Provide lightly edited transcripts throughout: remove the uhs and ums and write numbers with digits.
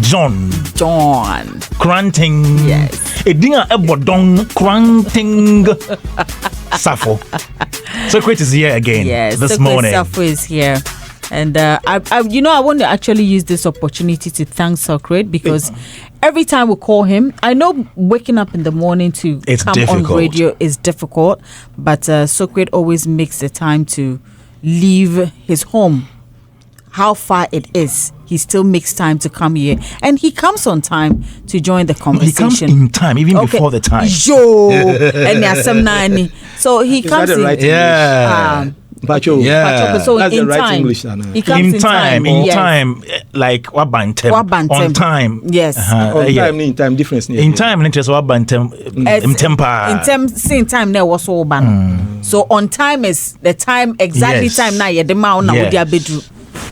John. Kranting. Yes. Edinga Ebodong Kranting Safo. Socrate is here again this morning. Safo is here. And I want to actually use this opportunity to thank Socrate because every time we call him, I know waking up in the morning to come on radio is difficult, but Socrate always makes the time to leave his home. How far it is, he still makes time to come here, and he comes on time to join the conversation. He comes in time, even before the time. So he comes in. Right So that's in the right time, English, he comes in time. In time, like wabantem. On time. Yes. In time difference. In time, interest wabantem. In time there was all ban. So on time is the time exactly time now. The amount now bedroom.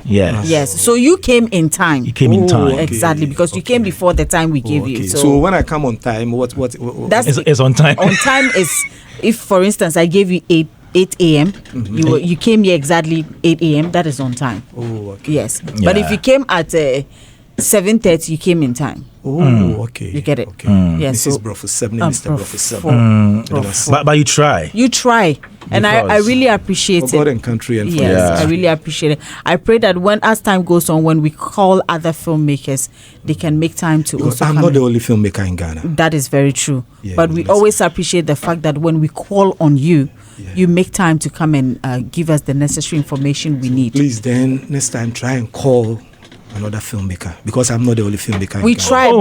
Yes. So you came in time. In time. Exactly, because you came before the time we gave you. So when I come on time, what is on time? On time is if, for instance, I gave you 8 a.m. You came here exactly 8 a.m. That is on time. Yes. But if you came at 7:30, you came in time. Okay. You get it? Okay. Yes. Mrs. Brofo 7, Mr. Brofo 7. But you try. You try. And I really appreciate for God and country and I really appreciate it. I pray that as time goes on, when we call other filmmakers, they can make time to also I'm not the only filmmaker in Ghana. That is very true. But we always appreciate the fact that when we call on you, you make time to come and give us the necessary information we need. Please, then, next time, try and call another filmmaker, because I'm not the only filmmaker. We tried,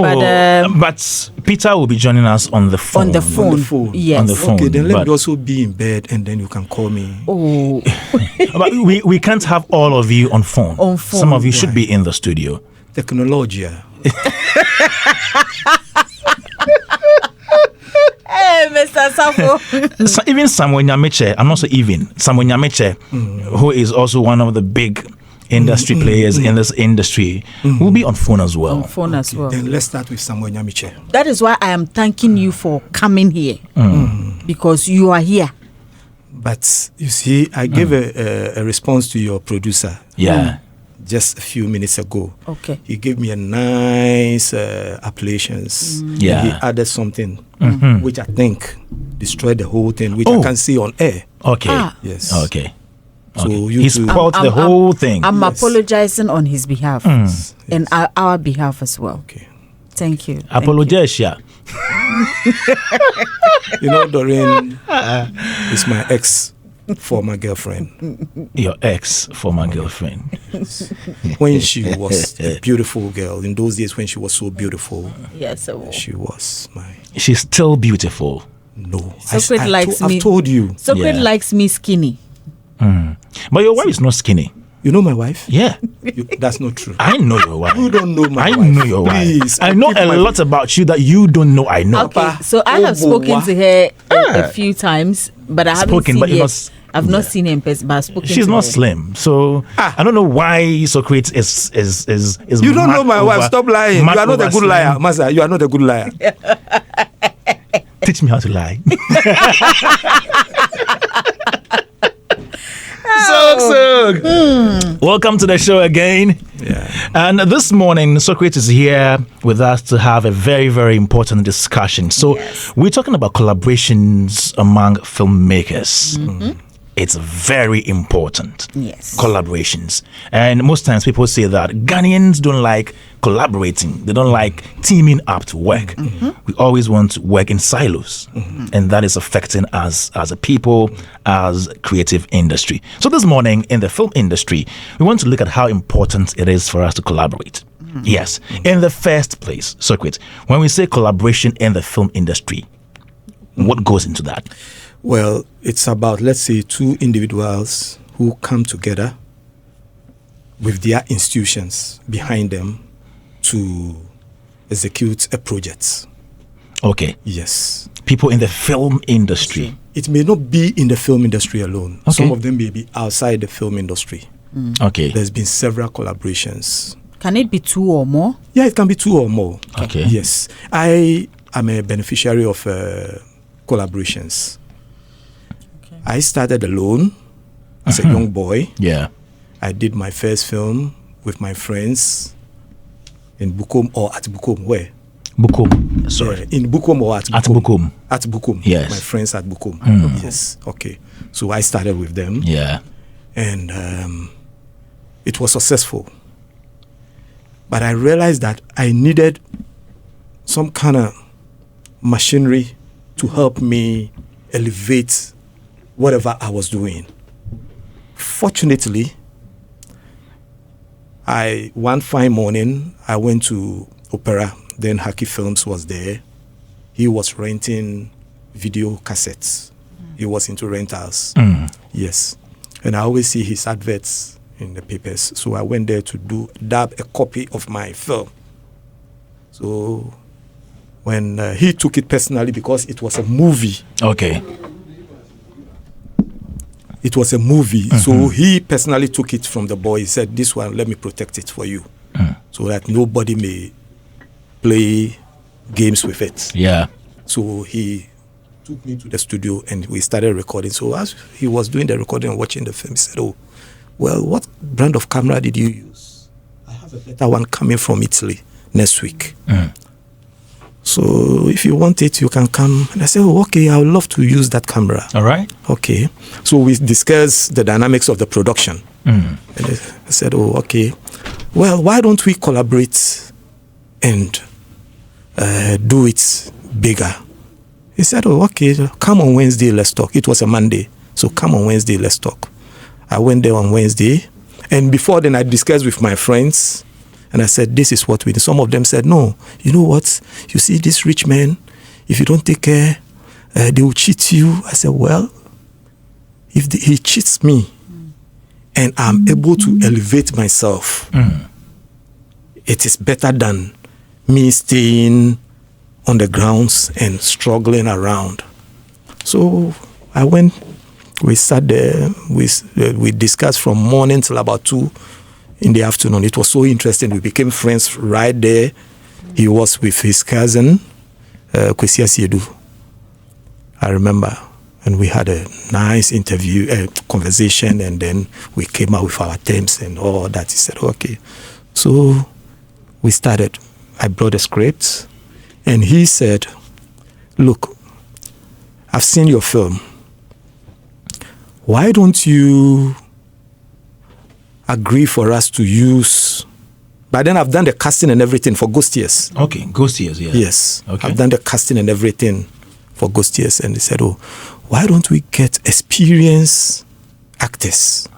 but Peter will be joining us on the phone. On the phone. Yes. On the phone. Okay, then let me also be in bed, and then you can call me. But we can't have all of you on phone. Some of you should be in the studio. Technology. Hey, Mr. Safo. So even Samuel Nyamekye, I'm not so even. Samuel Nyamekye, who is also one of the big industry players in this industry, will be on phone as well. Then let's start with Samuel Nyamekye. That is why I am thanking you for coming here, because you are here. But you see, I gave a response to your producer. Just a few minutes ago. Okay. He gave me a nice appellations. He added something which I think destroyed the whole thing, which I can see on air. Okay. Yes. Okay. So he spoiled the whole thing. I'm apologizing on his behalf and our behalf as well. Okay. Thank you. Apologize, Doreen is my ex-former girlfriend. Your ex-former girlfriend. When she was a beautiful girl, in those days when she was so beautiful. Yes, she was my... She's still beautiful. No. Socrate likes me. I've told you. Socrate likes me skinny. But your wife is not skinny. You know my wife? Yeah. That's not true. I know your wife. You don't know my wife. I know your wife. Please, I know a lot about you that you don't know I know. Okay, so I have spoken to her a few times, but I haven't seen her. I've not seen her in person, but I've spoken to her. She's not slim, so I don't know why Socrates is. You don't know my wife. Stop lying. You are not a good liar, Master. You are not a good liar. Teach me how to lie. Welcome to the show again. And this morning, Socrate is here with us to have a very, very important discussion. So we're talking about collaborations among filmmakers. It's very important. Yes. Collaborations. And most times people say that Ghanaians don't like collaborating. They don't like teaming up to work. We always want to work in silos. And that is affecting us as a people, as creative industry. So this morning in the film industry, we want to look at how important it is for us to collaborate. Yes. In the first place, Socrate, when we say collaboration in the film industry, what goes into that? Well, it's about, let's say, two individuals who come together with their institutions behind them to execute a project. Okay. Yes. People in the film industry. It may not be in the film industry alone. Okay. Some of them may be outside the film industry. Okay. There's been several collaborations. Can it be two or more? Yeah, it can be two or more. Okay. Yes. I am a beneficiary of collaborations. I started alone as a young boy. Yeah. I did my first film with my friends. In Bukom or at Bukom? Where? Bukom. Sorry. In Bukom or at Bukom? At Bukom. At Bukom. Yes. My friends at Bukom. Yes. Okay. So I started with them. Yeah. And it was successful. But I realized that I needed some kind of machinery to help me elevate whatever I was doing. Fortunately, one fine morning, I went to Opera. Then Haki Films was there. He was renting video cassettes. He was into rentals. Yes. And I always see his adverts in the papers. So I went there to dab a copy of my film. So when he took it personally, because it was a movie. Okay. It was a movie. So he personally took it from the boy. He said, this one, let me protect it for you. So that nobody may play games with it. Yeah. So he took me to the studio and we started recording. So as he was doing the recording and watching the film, he said, oh, well, what brand of camera did you use? I have a better one coming from Italy next week. So if you want it, you can come. And I said, oh, okay, I would love to use that camera. All right. Okay. So we discussed the dynamics of the production. And I said, oh, okay. Well, why don't we collaborate and do it bigger? He said, oh, okay, come on Wednesday, let's talk. It was a Monday. So come on Wednesday, let's talk. I went there on Wednesday. And before then, I discussed with my friends. And I said, this is what we do. Some of them said, no, you know what? You see, this rich man, if you don't take care, they will cheat you. I said, well, if he cheats me and I'm able to elevate myself, it is better than me staying on the grounds and struggling around. So I went, we sat there, we discussed from morning till about 2 in the afternoon. It was so interesting. We became friends right there. He was with his cousin, Kwesi Asiedu. I remember. And we had a nice interview, conversation, and then we came out with our terms and all that. He said, okay. So we started. I brought the script, and he said, look, I've seen your film. Why don't you agree for us to use... By then I've done the casting and everything for Ghost Years. Okay, Ghost Years, yeah. Yes, okay. I've done the casting and everything for Ghost Years. And they said, oh, why don't we get experienced actors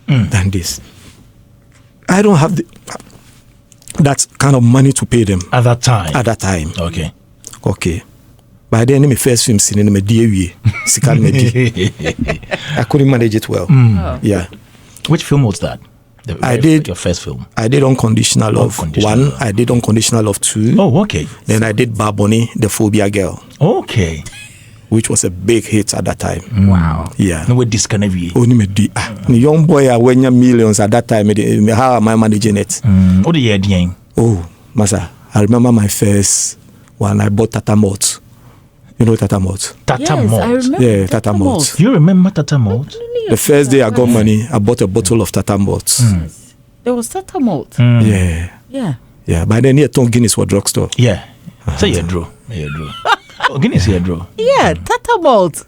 than this? I don't have that kind of money to pay them. At that time? At that time. Okay. Okay. By then, my first film scene in my DAW. I couldn't manage it well. Yeah. Which film was that? I did your first film. I did Unconditional Love 1. I did Unconditional Love 2. Oh, okay. Then I did Barboni, the Phobia Girl. Okay. Which was a big hit at that time. Wow. Yeah. No, with this kind of the young boy, I won millions at that time. How am I managing it? What the year doing? Oh, Masa, I remember my first one. I bought Tata Malt. You know Tata Malt? Tata Malt. I remember. Yeah, Tata Malt. You remember Tata Malt? The first day I got money, I bought a bottle of Tata Malt. There was Tata Malt. Yeah. Yeah. Yeah. By then, Guinness was drugstore. Yeah. So you drew. You drew. Oh, Guinness here drew. Yeah, Tata Malt.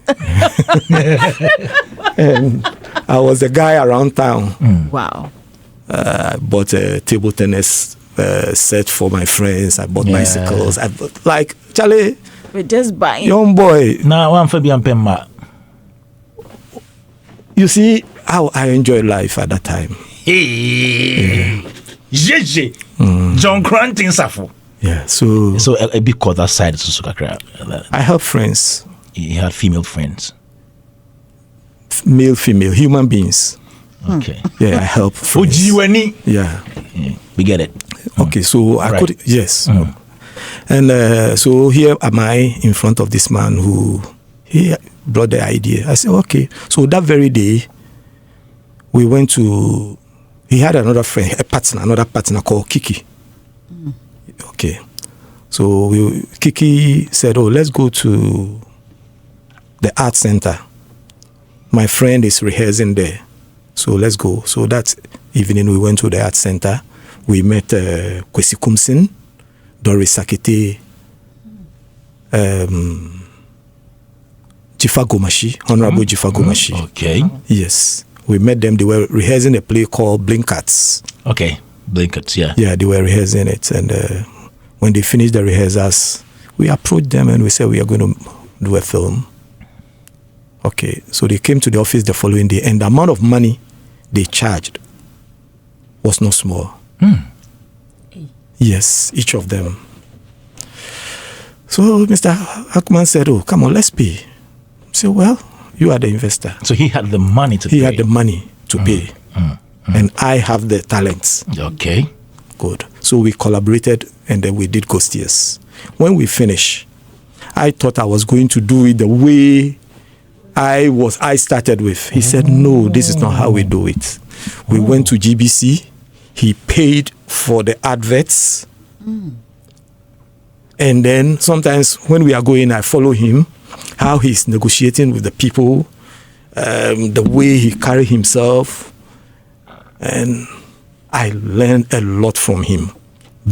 And I was a guy around town. Wow. I bought a table tennis set for my friends. I bought bicycles. I bought, like, Charlie. We're just buying. Young boy. Now, one Fabian Pemma. You see how I enjoyed life at that time. Hey. JJ. John Cranton Safo. Yeah, so a big cut that side to Sukakra. I have friends. He had female friends. Male, female, human beings. Okay. Yeah, I help friends. Yeah. We get it. Okay, so I could, yes. And so here am I in front of this man who he brought the idea. I said, okay. So that very day, we went to, he had another friend, another partner called Kiki. Okay. So Kiki said, oh, let's go to the art center. My friend is rehearsing there. So let's go. So that evening we went to the art center. We met Kwesi Kumsin, Doris Sakete, Jifa Gomashi, Honorable Jifa Gomashi. Okay. Yes. We met them. They were rehearsing a play called Blinkats. Okay. Blinkats, yeah. Yeah, they were rehearsing it. And when they finished the rehearsals, we approached them and we said, we are going to do a film. Okay. So they came to the office the following day, and the amount of money they charged was not small. Yes, each of them. So Mr. Hackman said, oh, come on, let's pay. I said, well, you are the investor. So he had the money to pay. He had the money to pay. And I have the talents. Okay. Good. So we collaborated and then we did Ghost Years. When we finished, I thought I was going to do it the way I started with. He said, no, this is not how we do it. We went to GBC. He paid for the adverts. And then sometimes when we are going, I follow him, how he's negotiating with the people, the way he carry himself. And I learned a lot from him,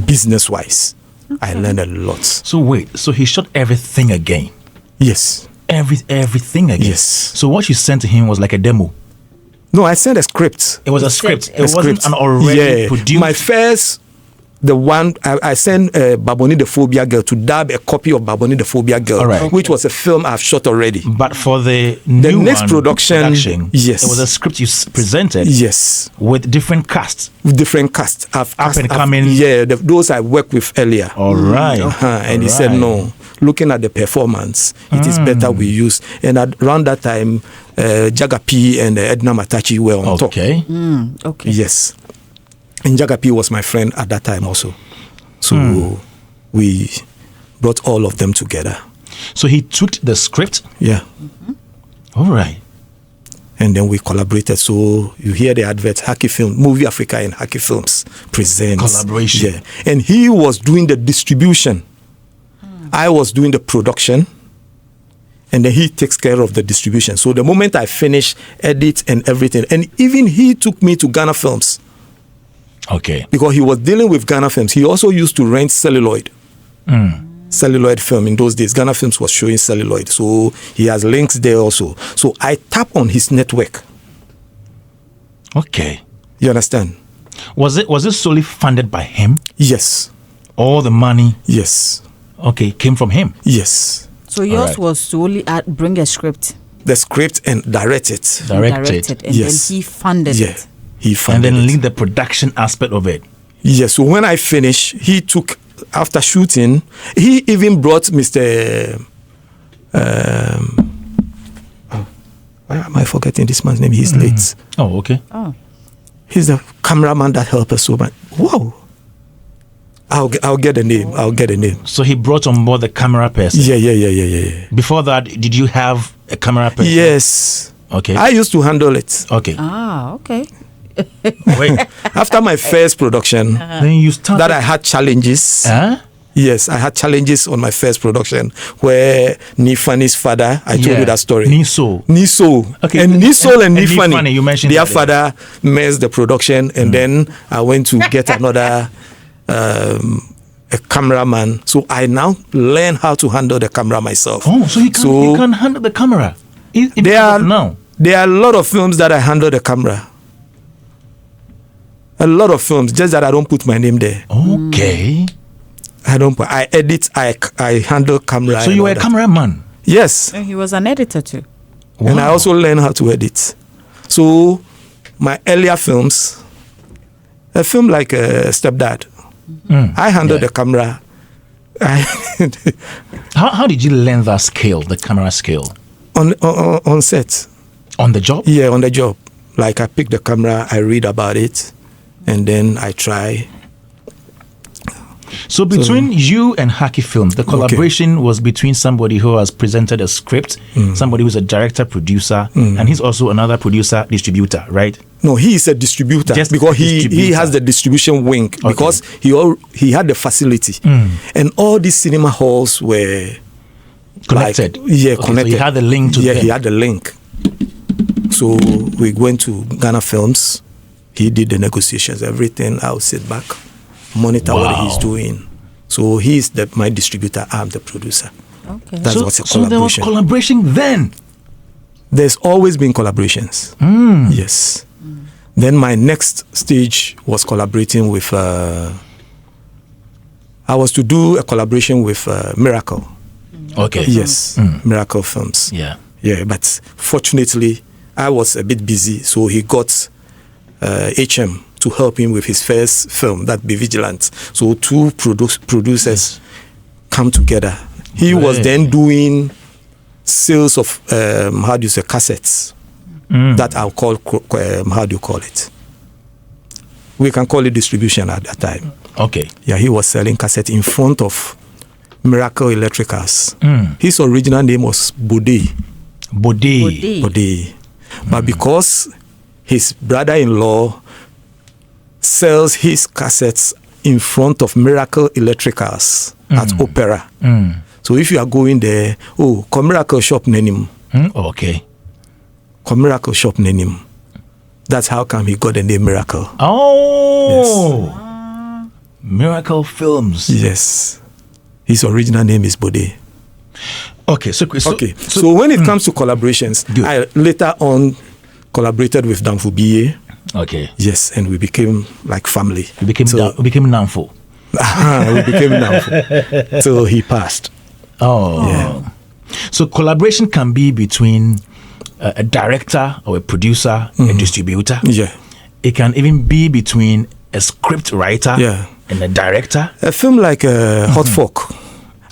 business-wise. I learned a lot. So wait, so he shot everything again? Yes. Everything again? Yes. So what you sent to him was like a demo? No, I sent a script. It was a script. It wasn't an already produced. My first, the one I sent Baboni the Phobia Girl to dub a copy of Baboni the Phobia Girl, which was a film I've shot already. But for the next production, yes, it was a script you presented. Yes, with different casts. With different casts. Up and coming. Yeah, those I worked with earlier. All right. And he said no. Looking at the performance, it is better we use. And around that time, Jaga P and Edna Matachi were on top. Okay. Okay. Yes. And Jaga P was my friend at that time also. So we brought all of them together. So he took the script? Yeah. All right. And then we collaborated. So you hear the advert, Haki Film, Movie Africa and Haki Films presents. Collaboration. Yeah. And he was doing the distribution. I was doing the production, and then he takes care of the distribution. So the moment I finish, edit and everything, and even he took me to Ghana Films. Okay. Because he was dealing with Ghana Films. He also used to rent celluloid. Celluloid film in those days. Ghana Films was showing celluloid. So he has links there also. So I tap on his network. Okay. You understand? Was it solely funded by him? Yes. All the money? Yes. Okay, came from him? Yes. So yours was to only bring a script? The script and direct it. Direct it. And then he funded it. He funded and then lead the production aspect of it. Yes. So when I finished, he took, after shooting, he even brought Mr. Why am I forgetting this man's name? He's late. Oh, okay. Oh. He's the cameraman that helped us so much. Wow. I'll get the name. I'll get the name. So he brought on board the camera person. Yeah. Before that, did you have a camera person? Yes. Okay. I used to handle it. Okay. Okay. Wait. After my first production, then you started that I had challenges. Huh? Yes, I had challenges on my first production where Nifani's father, I told you that story. Niso. Okay. And Niso and Nifani, you mentioned their father messed the production, and then I went to get another a cameraman. So I now learn how to handle the camera myself. Oh, so you can handle the camera. There are a lot of films that I handle the camera. A lot of films, just that I don't put my name there. Okay. I edit, I handle camera. So you were a cameraman? Yes. And he was an editor too. Wow. And I also learned how to edit. So my earlier films, a film like Stepdad, I handled the camera. How did you learn that skill, the camera skill? On set. On the job? Yeah, on the job. Like I pick the camera, I read about it, and then I try. So between you and Haki Films, the collaboration was between somebody who has presented a script, somebody who's a director, producer, and he's also another producer, distributor, right? No, he is a distributor because he has the distribution wing because he had the facility. And all these cinema halls were connected. Connected. So he had the link to them. he had the link. So we went to Ghana Films He did the negotiations, everything. I'll sit back, monitor what he's doing. So he's my distributor, I'm the producer. Okay. That's what's a so there was collaboration then? There's always been collaborations. Yes. Then my next stage was collaborating with, I was to do a collaboration with Miracle. Okay. Yes, Miracle Films. Yeah. Yeah, but fortunately, I was a bit busy, so he got HM to help him with his first film, that Be Vigilant. So two producers come together. He was then doing sales of, cassettes. That I'll call, how do you call it? We can call it distribution at that time. Okay. Yeah, he was selling cassettes in front of Miracle Electricals. His original name was Bode. But because his brother-in-law sells his cassettes in front of Miracle Electricals at Opera. So if you are going there, come Miracle shop nenim. Okay. Come Miracle shop nenim. That's how come he got the name Miracle. Oh. Yes. Miracle Films. Yes. His original name is Bode. Okay. So when it comes to collaborations, I later on collaborated with Danfo BA. Okay. Yes, and we became like family. We became Namfo. We became Namfo. So he passed. Oh. Yeah. So collaboration can be between a director or a producer, a distributor. Yeah. It can even be between a script writer and a director. A film like Hot Fork.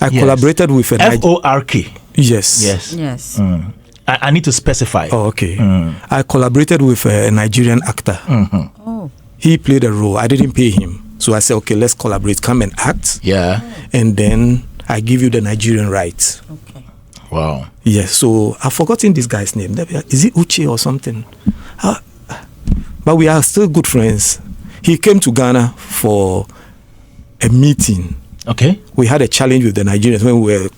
I collaborated with a FORK. Yes. I need to specify. Oh, okay. I collaborated with a Nigerian actor. Oh. He played a role. I didn't pay him. So I said, okay, let's collaborate. Come and act. Yeah. And then I give you the Nigerian rights. Okay. Wow. Yes. So I've forgotten this guy's name. Is it Uche or something? But we are still good friends. He came to Ghana for a meeting. Okay. We had a challenge with the Nigerians when we were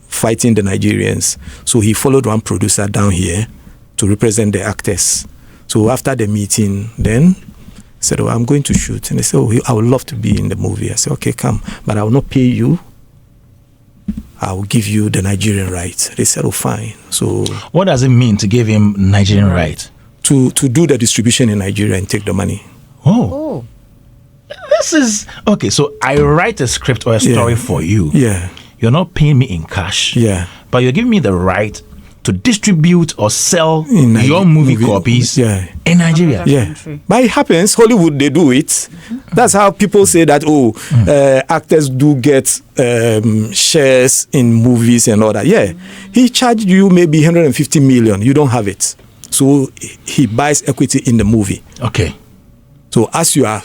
fighting the Nigerians. So he followed one producer down here to represent the actors. So after the meeting, then said, I'm going to shoot. And they said, I would love to be in the movie. I said, okay, come. But I will not pay you. I will give you the Nigerian rights. They said, fine. So what does it mean to give him Nigerian rights? To do the distribution in Nigeria and take the money. Oh. This is okay. So I write a script or a story for you. Yeah. You're not paying me in cash. Yeah. But you're giving me the right to distribute or sell your movie copies in Nigeria. Yeah. But it happens. Hollywood, they do it. That's how people say that, actors do get shares in movies and all that. Yeah. He charged you maybe 150 million. You don't have it. So he buys equity in the movie. Okay. So as you are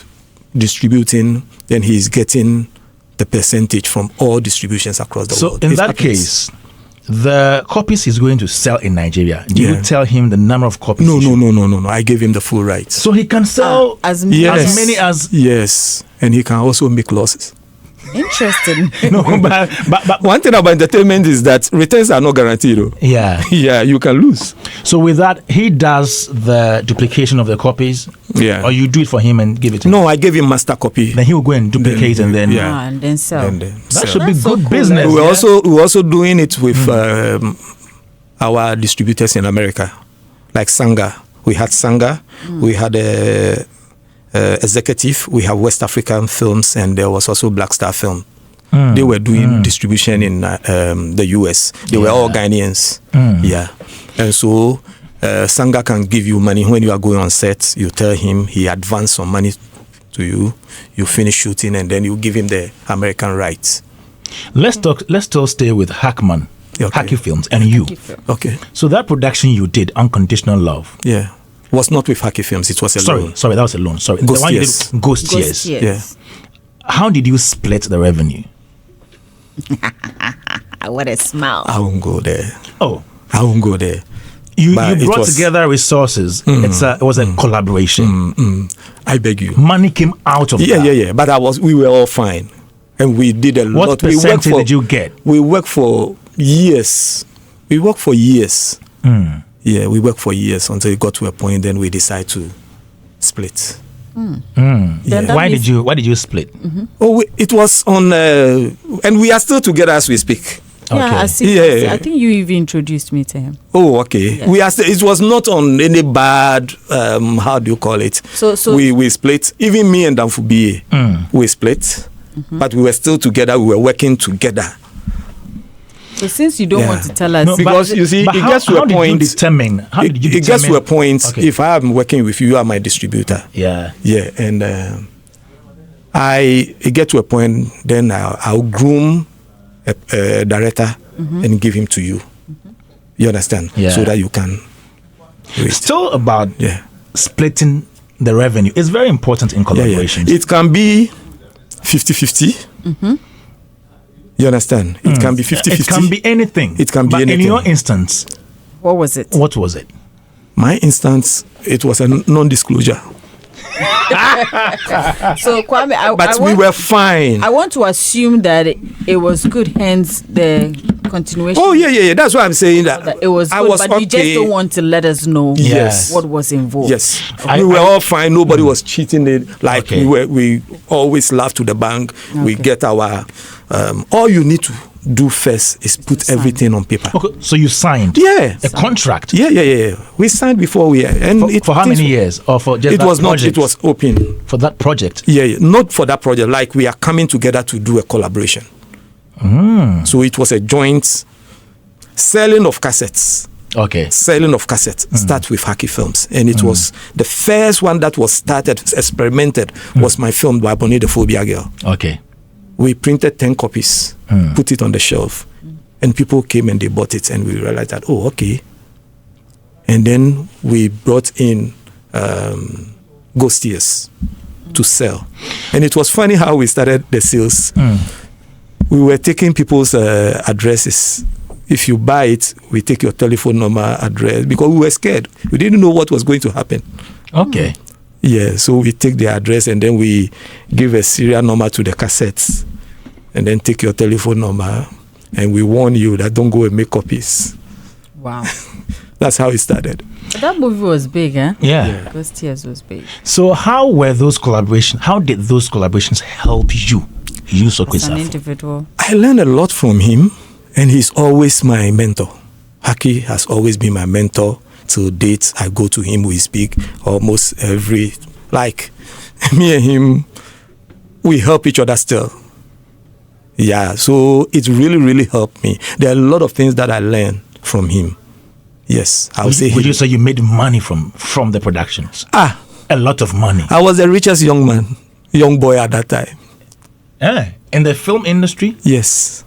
distributing, then he's getting the percentage from all distributions across the world. So in that case, the copies he's going to sell in Nigeria, do you tell him the number of copies? No. I gave him the full rights. So he can sell as many as... Yes, and he can also make losses. Interesting. No, but one thing about entertainment is that returns are not guaranteed. Yeah. Yeah, you can lose. So with that, he does the duplication of the copies? Yeah. Or you do it for him and give it to him? No, I gave him master copy. Then he will go and duplicate and then... and then sell. That should be good business. We're also doing it with our distributors in America. Like Sanga. We had Sanga. We had Executive. We have West African Films, and there was also Black Star Film. They were doing distribution in the US. They were all Ghanaians. Yeah. And so Sanga can give you money when you are going on set. You tell him, he advance some money to you. You finish shooting, and then you give him the American rights. Let's still stay with Hackman, Hacky Films, and you. Okay. So that production you did, Unconditional Love. Yeah. Was not with Hacky Films. It was alone. Sorry, that was alone. Sorry. Ghost the one Years. You did, Ghost Years. Yeah. How did you split the revenue? What a smile. I won't go there. Oh. I won't go there. You brought together resources. It was a collaboration. I beg you. Money came out of that. Yeah. But we were all fine. And we did a lot. What percentage did you get? We worked for years. Yeah, we worked for years until it got to a point, then we decided to split. Why did you split? Oh, it was on, and we are still together as we speak. Yeah, I think you even introduced me to him. Oh, okay. Yes. We are. It was not on any bad. How do you call it? So we split. Even me and Danfubi, we split, but we were still together. We were working together. So since you don't want to tell us, no, because you see, it gets to a point. It gets to a point. Okay. If I am working with you, you are my distributor. Yeah. Yeah, and it get to a point. Then I'll groom a director and give him to you. You understand? Yeah. So that you can. Still about splitting the revenue. It's very important in collaboration. It can be 50-50. You understand? It can be 50-50. It can be anything. It can be anything. In your instance, what was it? What was it? My instance, it was a non-disclosure. So Kwame, we were fine. I want to assume that it was good, hence the continuation. Oh yeah. That's why I'm saying that it was good, but you just don't want to let us know what was involved. Yes, we were all fine. Nobody was cheating it. Like we always laugh to the bank. We get our. All you need to do first is put everything on paper. Okay, so you signed a contract. Yeah. We signed before for how many years, or for just it was not. It was open for that project. Yeah, not for that project. Like we are coming together to do a collaboration. So it was a joint selling of cassettes. Okay. Selling of cassettes start with Haki Films, and it was the first one that was started, experimented was my film Baboni the Phobia Girl. Okay. We printed 10 copies, put it on the shelf, and people came and they bought it, and we realized that, okay. And then we brought in Ghost Tears to sell. And it was funny how we started the sales. We were taking people's addresses. If you buy it, we take your telephone number, address, because we were scared. We didn't know what was going to happen. Okay. Yeah, so we take the address and then we give a serial number to the cassettes and then take your telephone number and we warn you that don't go and make copies. Wow. That's how it started. But that movie was big, eh? Yeah. Ghost Tears was big. So how did those collaborations help you Socrate Safo? As an individual. I learned a lot from him and he's always my mentor. Haki has always been my mentor. Till date, I go to him, we speak almost every, like, me and him, we help each other still. Yeah, so it really, really helped me. There are a lot of things that I learned from him. Yes, I would say. Would you say you made money from the productions? A lot of money. I was the richest young boy at that time. In the film industry? Yes.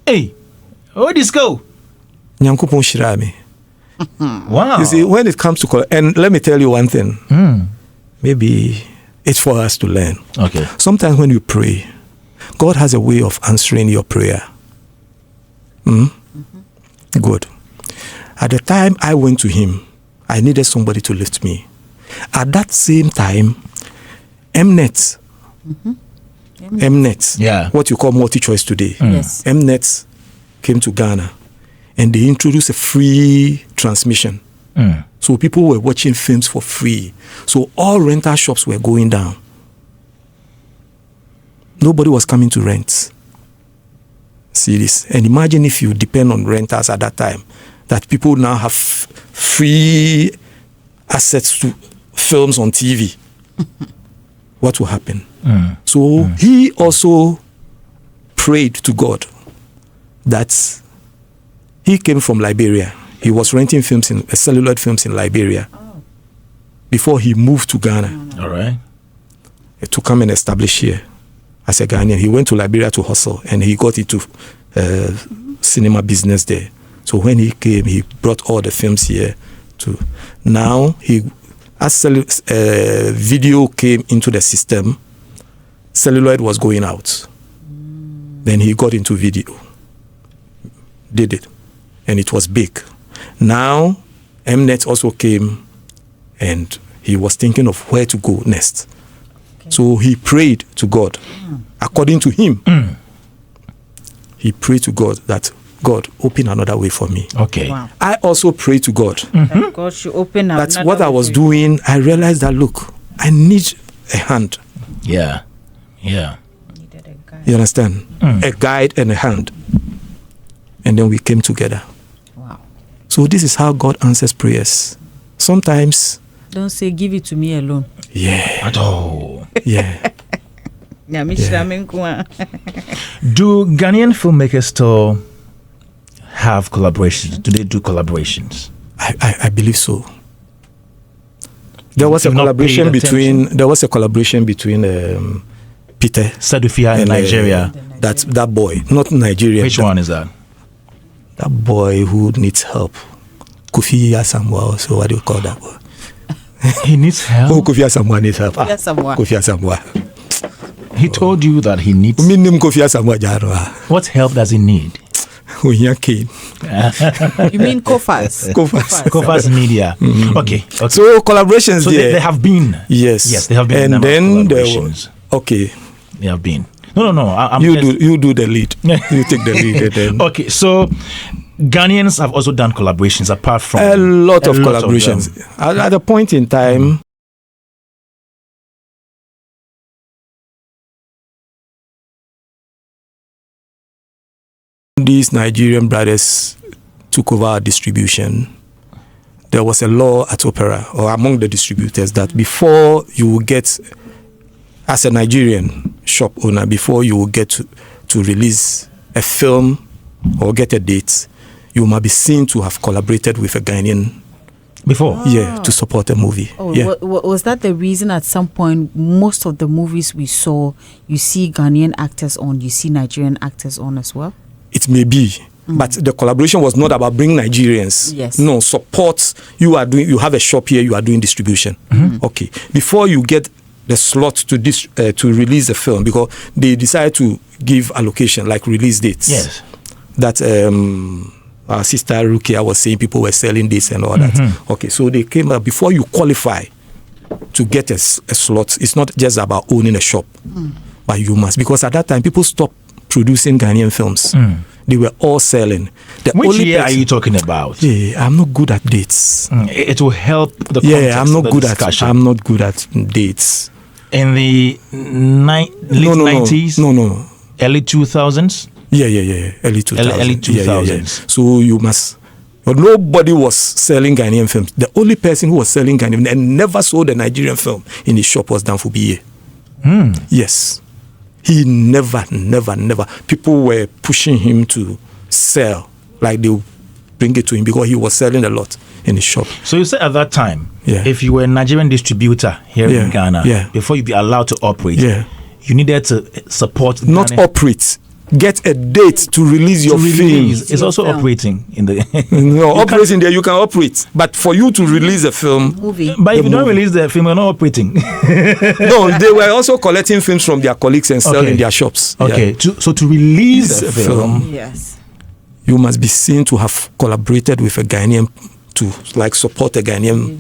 Hey, where did this go? Nyankopon Shirami. Wow. You see, when it comes to and let me tell you one thing. Maybe it's for us to learn. Okay. Sometimes when you pray, God has a way of answering your prayer. Good. At the time I went to him, I needed somebody to lift me. At that same time, Mnet, what you call multi-choice today, Yes. Mnet came to Ghana. And they introduced a free transmission. So people were watching films for free. So all rental shops were going down. Nobody was coming to rent. See this? And imagine if you depend on rentals at that time, that people now have free access to films on TV. What will happen? So he also prayed to God that he came from Liberia. He was renting films celluloid films in Liberia before he moved to Ghana. All right. To come and establish here as a Ghanaian. He went to Liberia to hustle and he got into cinema business there. So when he came, he brought all the films here. Now, as video came into the system, celluloid was going out. Then he got into video. Did it. And it was big. Now, Mnet also came and he was thinking of where to go next. Okay. So he prayed to God. According to him, he prayed to God that, God, open another way for me. Okay. Wow. I also prayed to God. God should open another way. That's what I was doing. I realized that, look, I need a hand. Yeah. You understand? A guide and a hand. And then we came together. Wow. So this is how God answers prayers. Sometimes. Don't say, give it to me alone. Yeah. At all. Yeah. Do Ghanaian filmmakers still have collaborations? Do they do collaborations? I believe so. There was a collaboration between Peter Sadufia in Nigeria. That boy, not Nigeria. Which one is that? That boy who needs help. Kofi Asamoah. So what do you call that boy? He needs help. Oh, Kofi Asamoah needs help. Kofi Asamoah. He told you that he needs. What help does he need? You mean Kofas? Kofas Media. Mm-hmm. Okay. So collaborations. So there have been. Yes, they have been. And then collaborations. They have been. No. You do the lead. You take the lead. And then. Okay, so Ghanaians have also done collaborations apart from a lot of collaborations. At a point in time. These Nigerian brothers took over our distribution. There was a law at Opera or among the distributors that before you will get, as a Nigerian shop owner, before you will get to release a film or get a date, you must be seen to have collaborated with a Ghanaian before. Yeah, to support a movie. Oh, yeah. Was that the reason at some point most of the movies we saw, you see Ghanaian actors on, you see Nigerian actors on as well? It may be, but the collaboration was not about bringing Nigerians. Yes. No, support. You have a shop here, you are doing distribution. Mm-hmm. Okay. Before you get the slot to release the film, because they decide to give allocation, like release dates. Yes. That our sister Rukia was saying people were selling this and all that. Okay, so they came up before you qualify to get a slot. It's not just about owning a shop, but you must, because at that time people stopped producing Ghanaian films. They were all selling. Which year are you talking about? Yeah, I'm not good at dates. It will help the context. Yeah, I'm not good at dates. In the late 90s? No. Early 2000s? Yeah. Early 2000s. Early 2000s. Yeah. So you must. But nobody was selling Ghanaian films. The only person who was selling Ghanaian and never sold a Nigerian film in his shop was Danfubiye. Yes. He never. People were pushing him to sell, like they would bring it to him because he was selling a lot in his shop. So you said at that time, if you were a Nigerian distributor here in Ghana, before you be allowed to operate, you needed to support. Not Ghana. Operate. Get a date to release your film. It's also operating in the. No, operating there you can operate, but for you to release a film, but if you don't release the film, you're not operating. No, they were also collecting films from their colleagues and selling in their shops. Okay, so to release a film, yes, you must be seen to have collaborated with a Ghanaian to support a Ghanaian,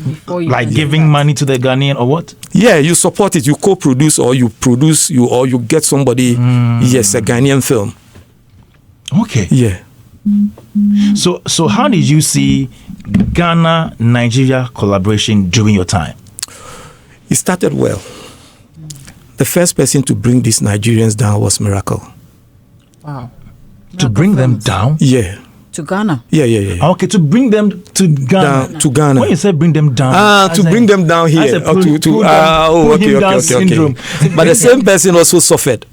like giving money to the Ghanaian or what? Yeah, you support it. You co-produce or you produce or you get somebody. Yes, a Ghanaian film. Okay. Yeah. So how did you see Ghana Nigeria collaboration during your time? It started well. The first person to bring these Nigerians down was Miracle. Wow. To bring them down? Yeah. To Ghana? Yeah. Okay, to bring them to Ghana. To Ghana. When you say bring them down? Bring them down here. Okay. But the same person also suffered.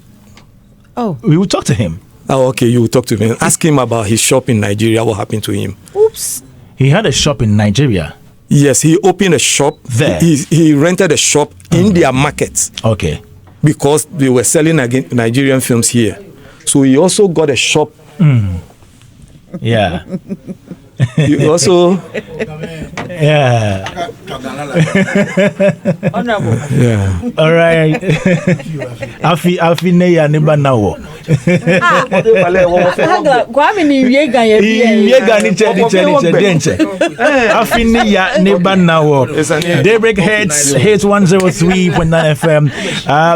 Oh. We will talk to him. Oh, okay, you will talk to him. Ask him about his shop in Nigeria, what happened to him. Oops. He had a shop in Nigeria. Yes, he opened a shop. There. He rented a shop in their market. Okay. Because they were selling Nigerian films here. So he also got a shop. Yeah. You also. Yeah. Honorable. Yeah. All right. Afi neya neba nawo. Kwame ni wiega ye denche. Afi neya neba nawo. Daybreak Hitz 103.9 FM.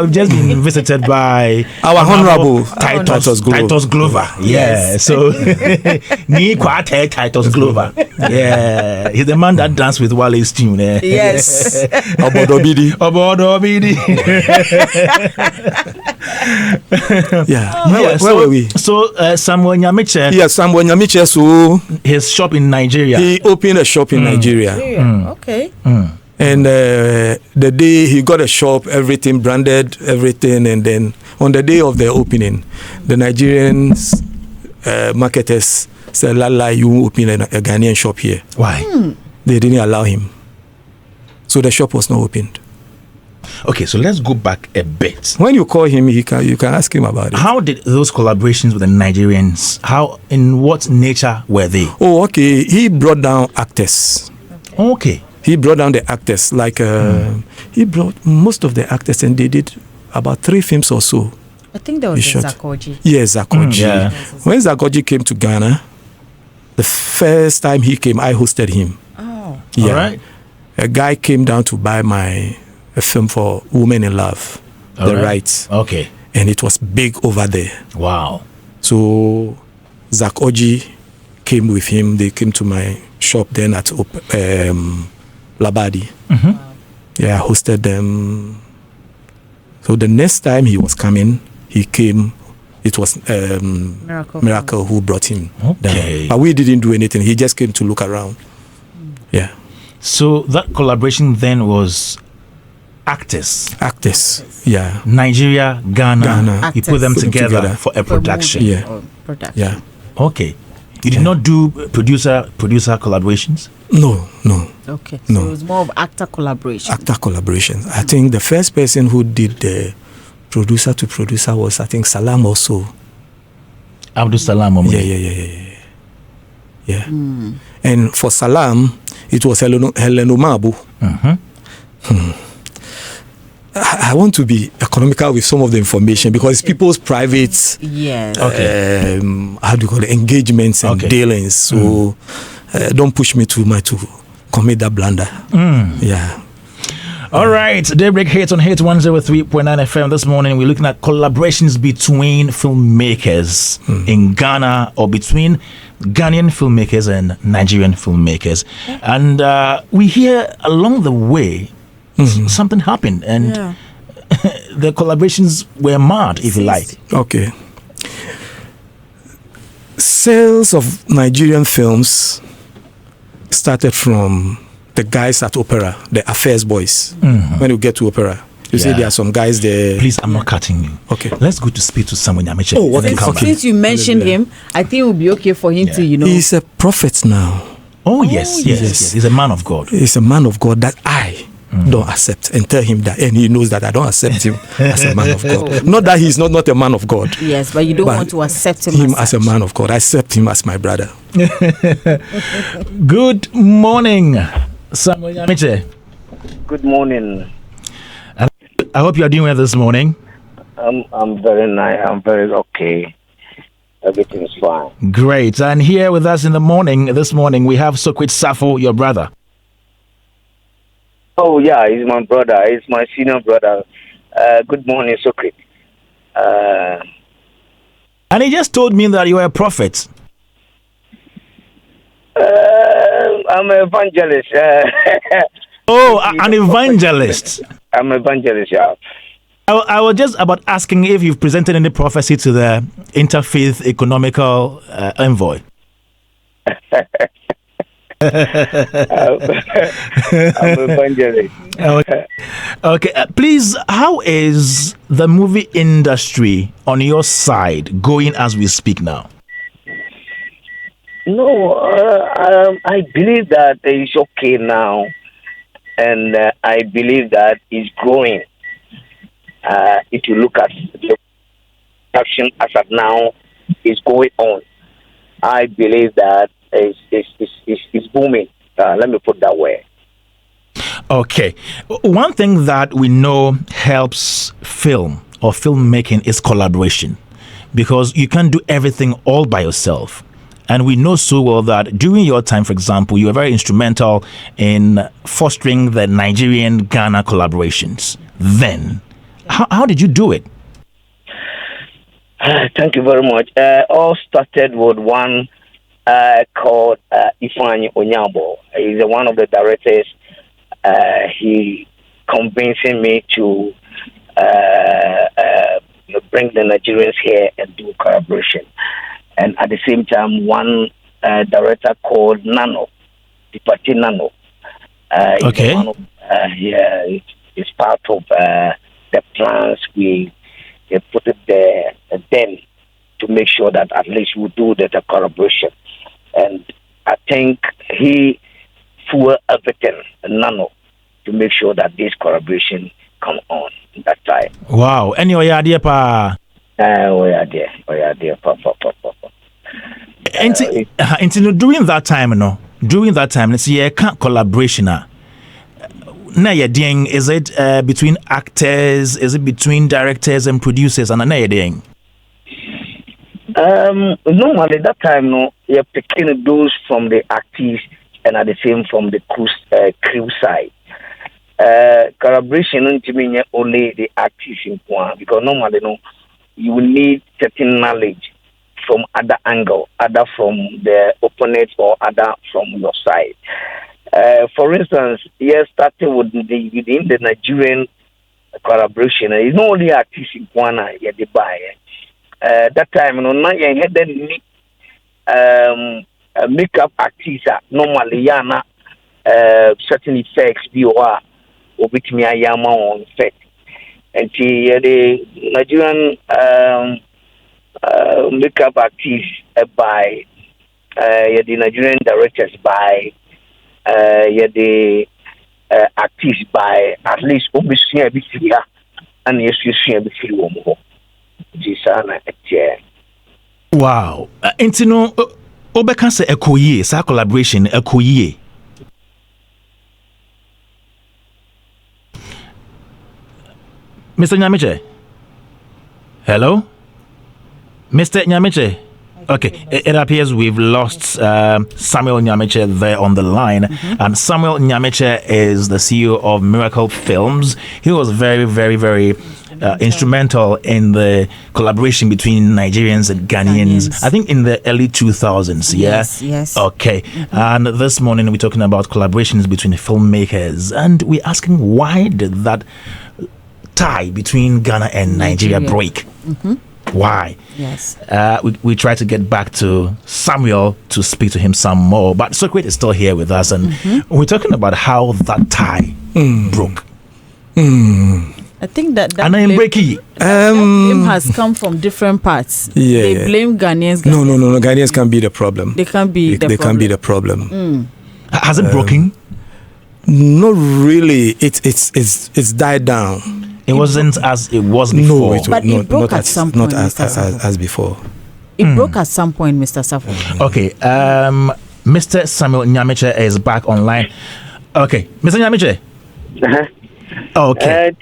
We've just been visited by our Honorable Titus Glover. Yeah. So ni kwate Titus Glover. Yeah. He's the man that that dance with Wale's tune. Yes. Obodobidi. Obodobidi. Yeah. Where were we? So Samuel Nyamekye. Yeah, Samuel Nyamekye. So his shop in Nigeria. He opened a shop in Nigeria. Okay. And the day he got a shop, everything branded, everything, and then on the day of the opening, the Nigerian marketers said, "Lala, you open a Ghanaian shop here." Why? They didn't allow him, so the shop was not opened. Okay, so let's go back a bit. When you call him, you can ask him about it. How did those collaborations with the Nigerians? In what nature were they? Oh, okay. He brought down actors. Okay. He brought down the actors. He brought most of the actors, and they did about 3 films or so. I think there was Zakoji. Yes, Zakoji. Yeah. When Zakoji came to Ghana, the first time he came, I hosted him. Oh. Yeah. All right. A guy came down to buy a film for Women in Love, the rights. Okay. And it was big over there. Wow. So Zakoji came with him. They came to my shop then at Labadi. Mm-hmm. Yeah, I hosted them. So the next time he was coming, he came. It was Miracle who brought him down. But we didn't do anything. He just came to look around. Yeah. So that collaboration then was actors, yeah. Nigeria, Ghana. You put them together for a production. Yeah. Okay. You did not do producer collaborations? No. Okay. So it was more of actor collaboration. I think the first person who did the producer to producer was, I think, Salam also. Abdul Salam. Yeah. And for Salam, it was Helen Omabu. I want to be economical with some of the information because it's people's private how do you call it, engagements and dealings. So don't push me too much to commit that blunder. Yeah. All right, Daybreak Hitz on Hitz 103.9 FM. This morning we're looking at collaborations between filmmakers in Ghana, or between Ghanaian filmmakers and Nigerian filmmakers. And we hear along the way something happened, and the collaborations were mad, if you like. Okay. Sales of Nigerian films started from the guys at Opera, the affairs boys. When you get to Opera, you see there are some guys there. Please, I'm not cutting you. Okay. Let's go to speak to Samuel Nyamekye. Since you mentioned him, I think it would be okay for him to, He's a prophet now. Oh, yes. He's a man of God. He's a man of God that I don't accept, and tell him that, and he knows that I don't accept him as a man of God. Not that he's not a man of God. Yes, but you don't want to accept him as a man of God. I accept him as my brother. Good morning, Samuel Nyamekye. Good morning. I hope you are doing well this morning. I'm very nice. I'm very okay. Everything's fine. Great. And here with us this morning, we have Socrate Safo, your brother. Oh, yeah, he's my brother. He's my senior brother. Good morning, Socrate. And he just told me that you are a prophet. I'm an evangelist. An evangelist. I'm an evangelist, yeah. I was just about asking if you've presented any prophecy to the Interfaith Economical Envoy. I'm an evangelist. Okay. Please, how is the movie industry on your side going as we speak now? No, I believe that it's okay now, and I believe that it's growing. If you look at the production as of now, is going on. I believe that it's booming. Let me put it that way. Okay. One thing that we know helps film or filmmaking is collaboration, because you can't do everything all by yourself. And we know so well that during your time, for example, you were very instrumental in fostering the Nigerian-Ghana collaborations. Then, how did you do it? Thank you very much. All started with one called Ifeanyi Onyabo. He's one of the directors. He convincing me to bring the Nigerians here and do collaboration. And at the same time, one director called Nano, Dipati Nano. Okay. It's part of the plans we put it there then to make sure that at least we do the collaboration. And I think he full everything, Nano, to make sure that this collaboration come on that time. Wow. Anyway, idea pa. We are there. During that time, let's see, collaboration. Now, is it between actors? Is it between directors and producers? And normally that time, no, you're picking those from the actors and at the same from the crew side. Collaboration to me only the actors in Kwan, because normally, no, you will need certain knowledge from other angle, other from the opponent or other from your side. For instance, starting with within the Nigerian collaboration, it's not only artists in Kwana they buy. That time, now you had the makeup artists normally yana certain effects be or with me ayama on effect. And the Nigerian makeup artists buy, the Nigerian directors buy. The artists by at least obviously every year and yes, you see every year. Wow. Intino Obeka se ekoye sa collaboration ekoye. Mr. Nyamekye. Hello? Mr. Nyamekye. Okay, it appears we've lost Samuel Nyamekye there on the line. And Samuel Nyamekye is the CEO of Miracle Films. He was very, very, very instrumental in the collaboration between Nigerians and Ghanaians. I think in the early 2000s, yeah? Yes. Okay. And this morning we're talking about collaborations between filmmakers. And we're asking, why did that tie between Ghana and Nigeria break? Why? Yes. We try to get back to Samuel to speak to him some more, but Socrate is still here with us, and we're talking about how that tie broke. I think that blame has come from different parts. Yeah, they blame Ghanaians. No. Ghanaians can be the problem. They can be. They can be the problem. Has it broken? Not really. It's died down. It wasn't as it was before. No, but it broke at some point. Not as before. It broke at some point, Mr. Safo. Okay. Mr. Samuel Nyamekye is back online. Okay, Mr. Nyamekye. Okay.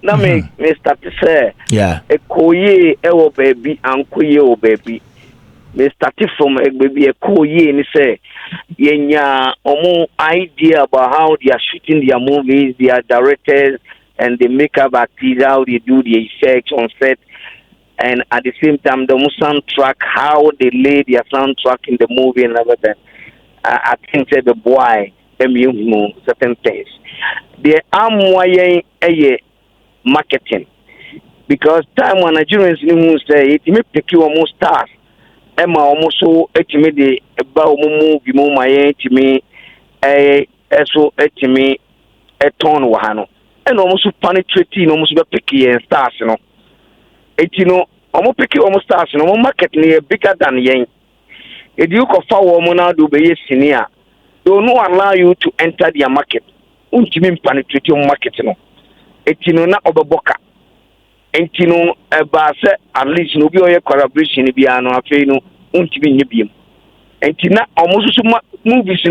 Now me start to say. Yeah. Ekoye ewo baby and koye o baby. Me started from baby ekoye ni say yenya omo idea about how they are shooting their movies, their directors and the makeup artists, how they do the effects on set, and at the same time the soundtrack, how they lay their soundtrack in the movie and everything. I think that the boy certain things. They are more marketing, because time when Nigerians say it may pick you almost stars. Emma almost so the about movie to me so me a ton wahano. And almost penetrating almost picky and stars, almost picky almost stars, market near bigger than yen. A duke of four woman do be senior. They will not allow you to enter their market. Untimin penetrate your market, na obaboka. Entino base at least no be a collaboration biano afeno untimin nibium. Entina almost movies,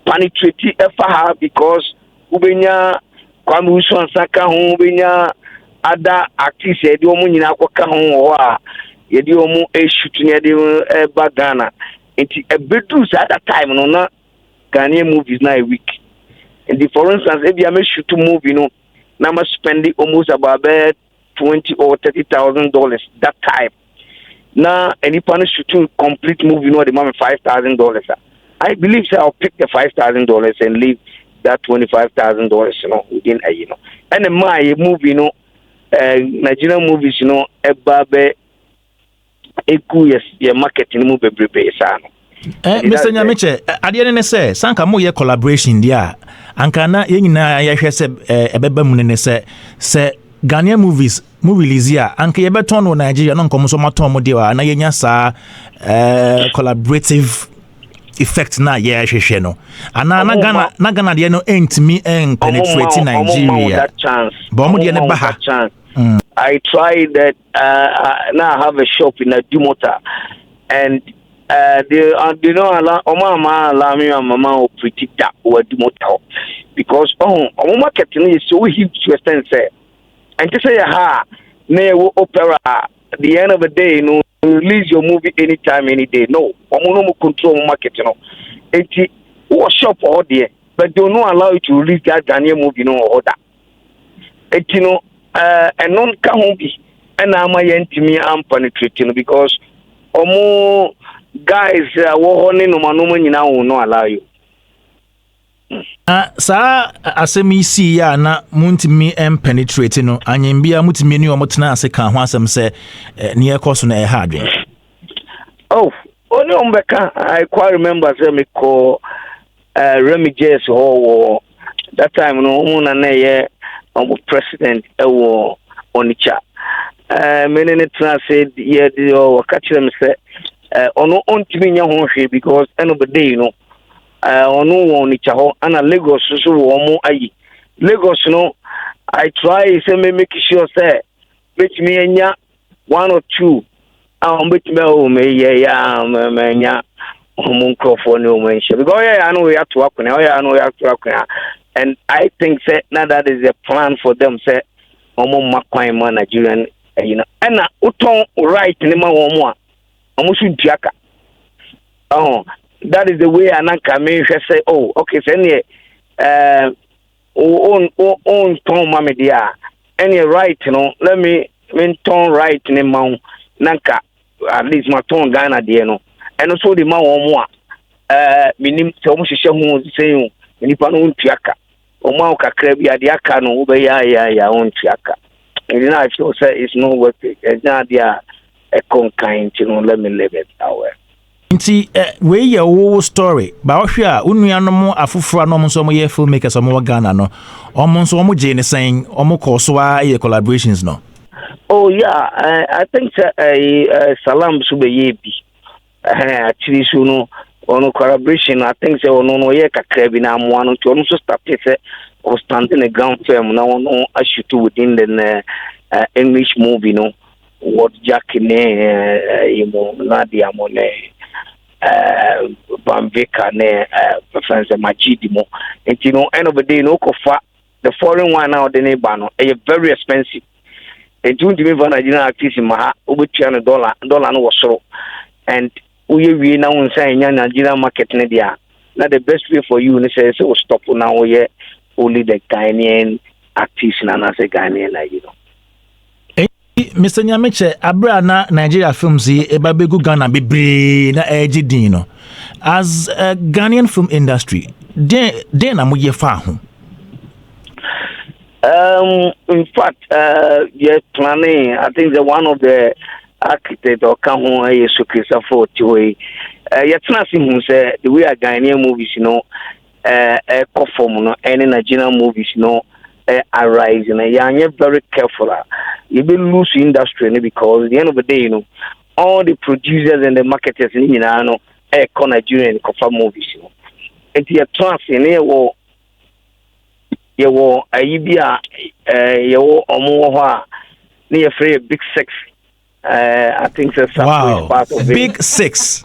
penetrate FH because Ubenya Kwamusu and Saka Ubenya other artists, Ediomu Yinakwaka Hoa, Ediomu a shooting Bagana. And a bedroom at that time, no, Ghanaian movies now a week. And for instance, if you are shoot to movie, now must spend almost about $20,000 or $30,000 that time. Now, any punish to complete movie, the moment $5,000. I believe so. I'll pick the $5,000 and leave that $25,000, within a year. And my movie, Nigerian movies, ebabe, yes, your marketing movie prepare. Mr. Nyamekye, ade ne say sanka mo ye collaboration dia anka na ye nyina ye hwe se ebeba mu ne se Ghanaian movies mu release ya anka ye beton no Nigeria no nkomo so maton mo dia na ye nya sa collaborative effect na ye hwehwe no ana na Ghana de no entimi penetrate Nigeria but mo de ne ba ha. I tried that. Now I have a shop in a Dumota, and allow me and mama predict that or Dumota because our marketing is so huge to extent say, and to say near opera. At the end of the day, release your movie anytime, any day. No, no control marketing. It's shop or there, but they don't allow you to release that Ghanaian movie order. It's and non can be and I'm penetrating because more guys no allow you. Sa asemi si ya na muntimi penetrate no anyembia mutimi ni omotena ase kan ho asem se ne ekoso na ha adwen. Only ombeka I quite remember say me call Remiges ho that time no na ye president ewo Onitsha. Many netra said yeah the catch them say ono ontimi nya ho hwe because end of the day ono Onitsha ho ana Lagos so wo mo ayi Lagos no I try say make sure say make me nya 1 or 2 make me o me ya nya microphone no mention because I know we have to work now and I think say now that is a plan for them say makwan man Nigerian and uton right ni ma wo mo should diaka that is the way ananka me say okay say ne on ton mama dia any right let me ton right ni ma nanka at least my ton Ghana there and also the ma wo mo minim se mo hwehwe hu say nipa no ntuaka o kakra bi ade aka no wo be ya on tuaka and I feel say it's not worth it. It's not there a conkind, let me live it our nti we ye wo story ba wo hwe a unuanom afoforo no mo so mo ye filmmaker so mo Ghana no omo so mo je ne sen omo koso a ye collaborations no. I think Salam sube ye bi actually so no ono collaboration I think say ono no ye kakra bi na mo ano to ono so start say or standing a ground film now no I shoot within the English movie what Jack Nadia Monet Bambeka Professor Majidimo and end of the day the foreign one now the neighbor very expensive and don't even Nigerian artist in my over $200 no was so and we now say Nigerian market media not the best way for you say so stop now only the Ghanaian artists and as a Ghanaian Mr. Nyamekye abra na Nigeria films ebabegu Ghana bebre na ejidin no as a Ghanaian film industry den na mo ye fa ho. In fact yeah planning I think the one of the architect or Kaho Socrate Safo to yetna si hu say the way Ghanaian movies perform any Nigerian movies arise you're very careful you will lose industry because at the end of the day all the producers and the marketers Nigerian movies it's a trans in here you near free big six I think that's part of big six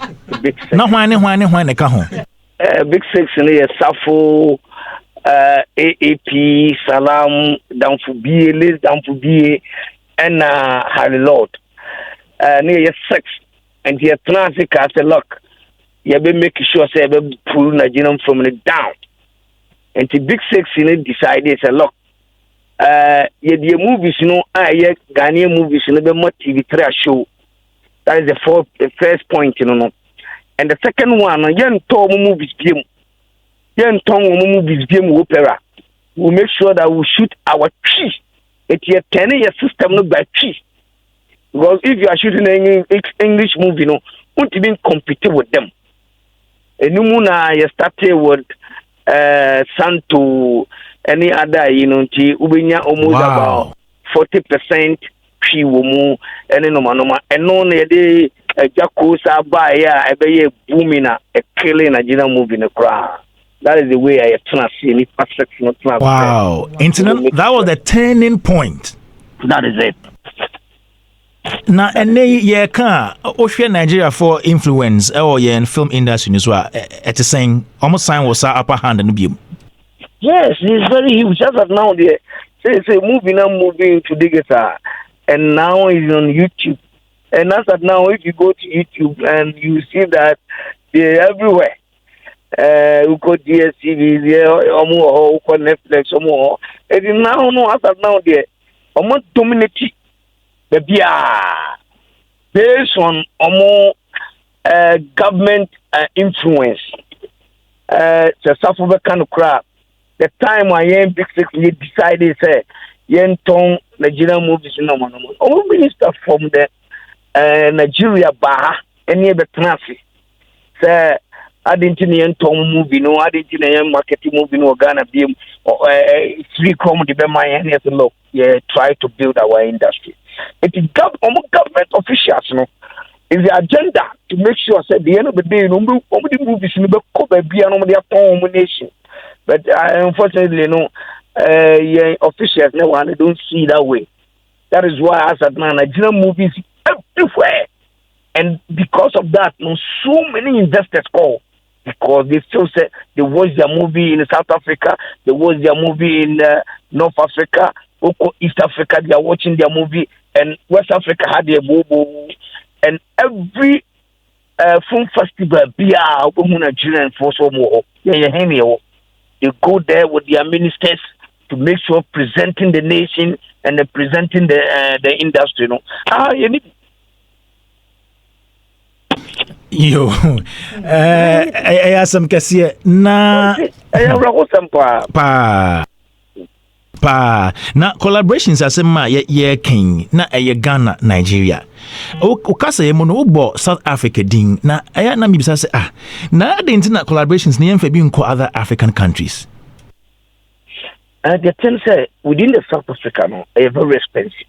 no when ka ho big six near Safo AAP Salam Damfubi Liz Damfubi and Harry Lord near six and here transit cast a lock you be making sure say be pull Nigerian from it down and the big six decided a lock the movies Ghanaian movies be more TV3 show That is the first point, you know. And the second one, yen tom movies game. Yen tom movies game opera. We make sure that we shoot our tree. It's a 10-year system not by tree. Because if you are shooting an English movie, you know, won't even compete with them. And you started with Santo, any other, you know, Ubinya almost about 40% tree womu, and no and no de Jacosa by a booming a killing a general movie in a crowd. That is the way I see it. Wow. Internet, that was the turning point. That is it. Now, and ye can Ocean Nigeria for influence or in film industry as well. At the same, almost sign was our upper hand and view. Yes, it's very huge. Just as now, say moving to digital, and now it's on YouTube. And as of now, if you go to YouTube and you see that they're everywhere. We go DSTV, or Netflix, or more. And now, no, as of now, they're almost dominating. Based on more government influence, the South African crowd. The time I am big six, we decided say yen tong Nigerian movies no more. All minister from the Nigeria bar any other traffic. Say I didn't yen tong movie no, I didn't yen marketing movie no Ghana beam or free comedy be my any look. Yeah, try to build our industry. It is government officials, you know. It's the agenda to make sure that at the end of the day, nobody movies in the cover be an nation. But unfortunately, you know, officials never don't see that way. That is why I said, man, Nigerian movies everywhere, and because of that, you know, so many investors call because they still say they watch their movie in South Africa, they watch their movie in North Africa. East Africa, they are watching their movie, and West Africa had their bobo, and every film festival, Nigerian for some more. They go there with their ministers to make sure presenting the nation and presenting the industry. You know, you need. Yo, I have some kasi na pa na collaborations asema ye king na Ghana Nigeria o kasa ye no bo South Africa din na na mi bisa say na adenti na collaborations na yemfa bi nko other African countries. The thing say within the South Africa no very expensive.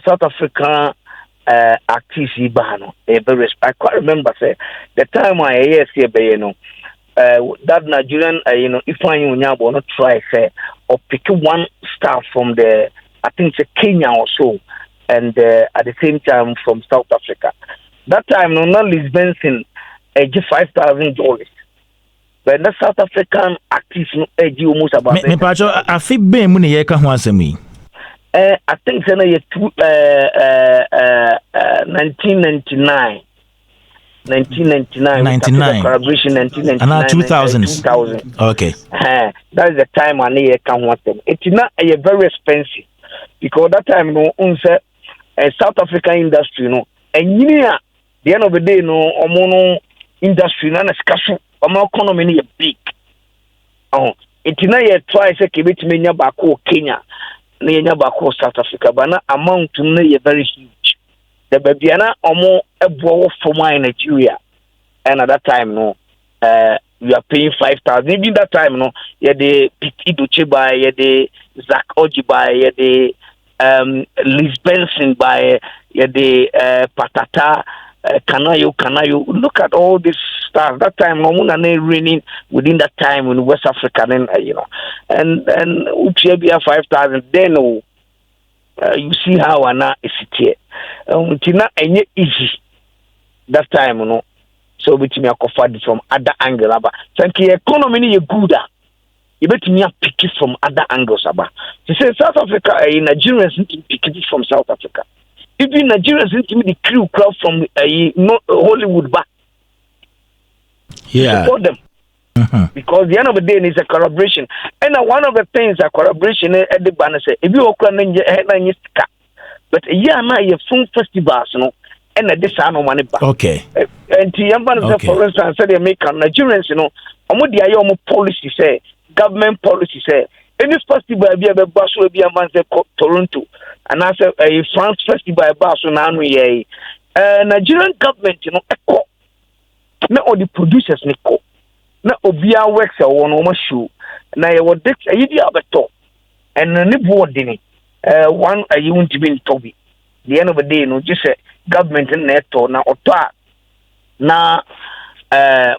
South Africa artists ibano very I quite remember say the time I see be no that Nigerian, if I not try say or pick one star from the, I think it's Kenya or so, and at the same time from South Africa. That time, no, not Lisbon, $5,000. But the South African artists, no, almost about. Me pacho, I feel be money ye can want me. I think it's 1999. 1999 collaboration 1999 2000 okay that is the time I need can want them. It's not a very expensive because that time no South African industry no and the end of the day no omono industry na scarce economy is big it's not a twice a kibit menya bako Kenya na yenya bako South Africa but na amount no very huge. The babyana omo ebo for my Nigeria, and at that time no, we are paying 5,000. Even that time no, the Piti Duce by the Zach Oji by the Liz Benson by the Patata Kanayo. Look at all this stuff. That time no one raining within that time in West Africa, then and Uchebia 5,000. Then you see how Anna is here. It's not easy that time, so which me acquired from other angles. Thank you. Economy is good. You bet me pick it from other angles. To say South Africa, Nigerians need to pick it from South Africa. Even Nigerians need to be the crowd from Hollywood back. Yeah. Support them. Because the end of the day is a collaboration. And one of the things a collaboration at the banner say, if you but a year na ye film festivals no and a desano money back. Okay. And the for instance said they make Nigerians, you know, the ayomo policy say, government policy say, any festival be a bus will be a man Toronto, and I said a France festival bus on Nigerian government, you know, not all the producers Nico, not Obia works a one show, now you would take a idea of a top, and a board in it, one a you want to be in Toby. The end of the day, you know, just a government in netto now or na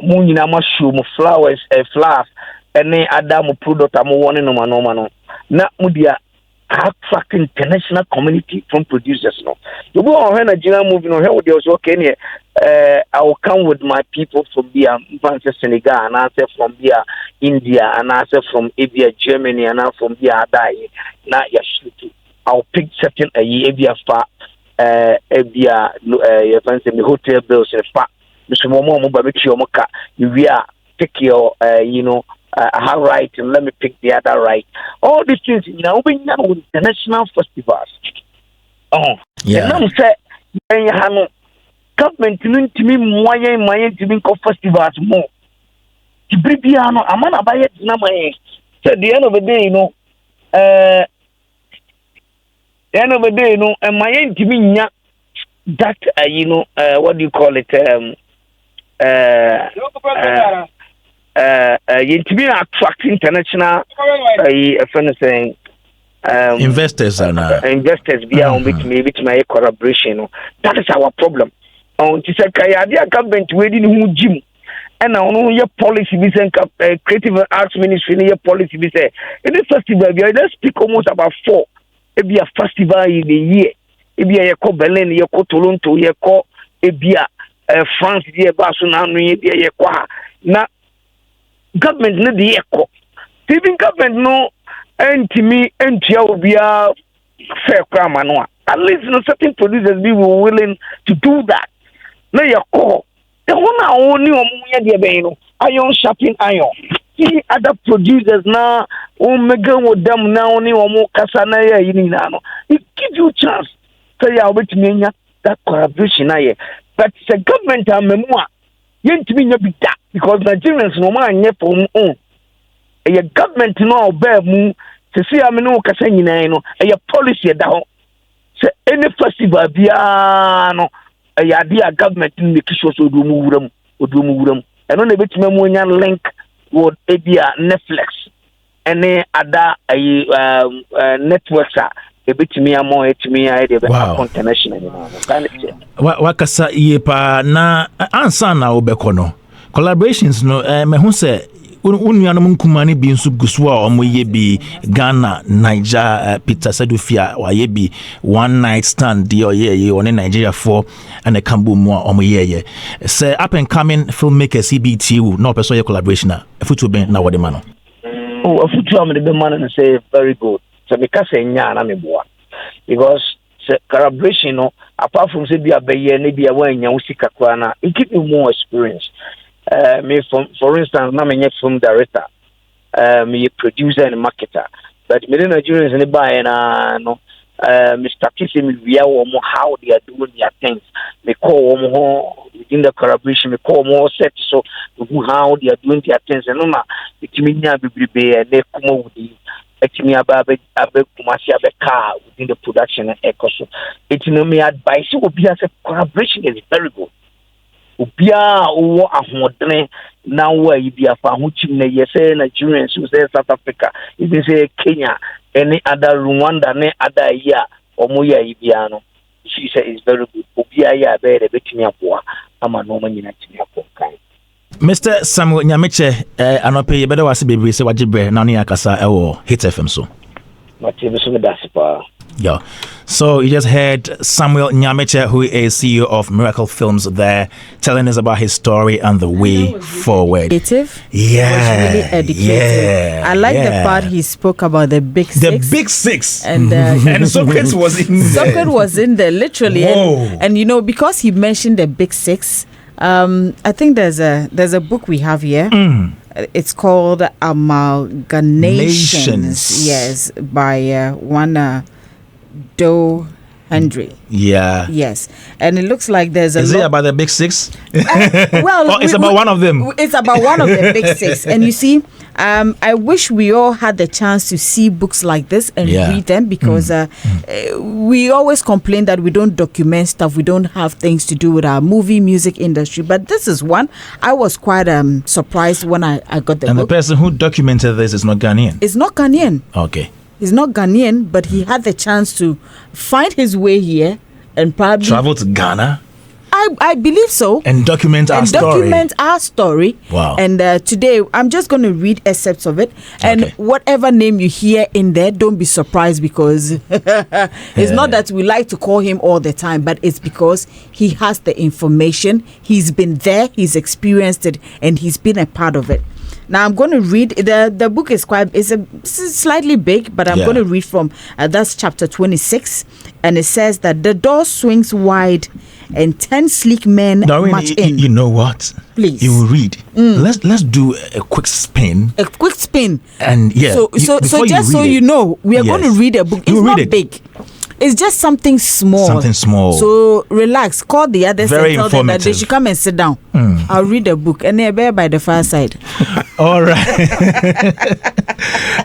moon in a shoe, flowers, flowers. Any Adam product I'm one no man. Na mudia attract international community from producers no. You go on when Nigerian movie no here was okay I will come with my people from here Senegal and I say from here India and I say from Abia Germany and I from here Adai na ya shoot. I'll pick certain Abia fa Abia your friends in the hotel bills fa. Mr. Momo Babiki Omoka you are take your you know her right and let me pick the other right. All these things, you know, we now international festivals. Yeah. And I'm saying, government to me, my to me festivals more. To be piano, I'm on a buy it. So at the end of the day, you know, and my end to me, that you know, what do you call it? You to be attract international saying investors and investors beyond with my collaboration. That is our problem. To say Kaya government waiting who gym and now your policy be creative arts ministry your policy be say in the festival we speak almost about 4 it be a festival in the year it be a Berlin you Toronto you it be a France the Barcelona you na government no the echo. Even government no me will be a fair crime. At least no certain producers be willing to do that. No your call. The one only on iron shopping iron. See other producers now omega with them now only more kasana ya it gives you chance. So you wait me that collaboration but the government and memoir yet to be no big that. Because Nigerians no man yet from own. A government no bear moon to see I mean no Cassino, a policy down. So any festival biano a idea government in the Kishos would remove them. And on a bit memorial link would be a Netflix. Any other networks are a bit me more to me I international. Wakasa yepa na ansa na obekono. Collaborations no me hu se unuanom nkumani bi nso guso a omoye bi Ghana Niger Peter Sadufia waye bi one night stand di oye on Nigeria for and a Cambo mo omoye say up and coming filmmaker CBTU no person collaboration a futu ben na wode ma no a futu am the man and say very good so because nya na me boa because collaboration no apart from say bia be ye na bia wan nya usika kwa na it give you more experience. Me for instance, I'm a film director, me a producer and a marketer. But me Nigerians in the buy and no, me statistics me via how they are doing their things. Me call more within the collaboration. Me call more set so how they are doing their things. And no, it means be and they come with the. It me abe kumasi abe car within the production and echo. So it me advice will be as a collaboration is very good. Ubia wo ahodene na wo ibia fa ho chim na yese Nigerians who say South Africa even say Kenya any other Rwanda ne other year omoya ibia no she say is very good ubia ya be de betimi akoa ama no manyina timi akoa kan Mr. Samuel Nyamekye anope ye bede wase bebre se wagibre na ne akasa ewo Hitz FM so yeah. So you just heard Samuel Nyamekye, who is CEO of Miracle Films there, telling us about his story and the way forward. Educative. Yeah. It was really educative. Yeah. I like the part he spoke about the big six. The big six. And, and Socrates was in there. Socrates was in there, literally. And you know, because he mentioned the big six, I think there's a book we have here. It's called Amalgamations. Yes, by one Doe Henry. Yeah. Yes. And it looks like there's a Is it about the big six? Well, it's about one of them. It's about one of the big six. And you see, I wish we all had the chance to see books like this and read them, because we always complain that we don't document stuff. We don't have things to do with our movie, music industry. But this is one. I was quite surprised when I got the book. And the person who documented this is not Ghanaian? It's not Ghanaian. Okay. He's not Ghanaian, but he had the chance to find his way here and probably travel to Ghana. I believe so. And document our story. Wow. And today, I'm just going to read excerpts of it. And whatever name you hear in there, don't be surprised, because it's not that we like to call him all the time, but it's because he has the information. He's been there, he's experienced it, and he's been a part of it. Now I'm going to read the book is slightly big, but I'm going to read from that's chapter 26, and it says that the door swings wide and 10 sleek men march in. You know what? Please, you will read. Let's do a quick spin. A quick spin. And so just so you know, we are going to read a book. It's not big. It's just something small. Something small. So relax. Call the others and tell them that they should come and sit down. I'll read a book, and they're there by the fireside. All right.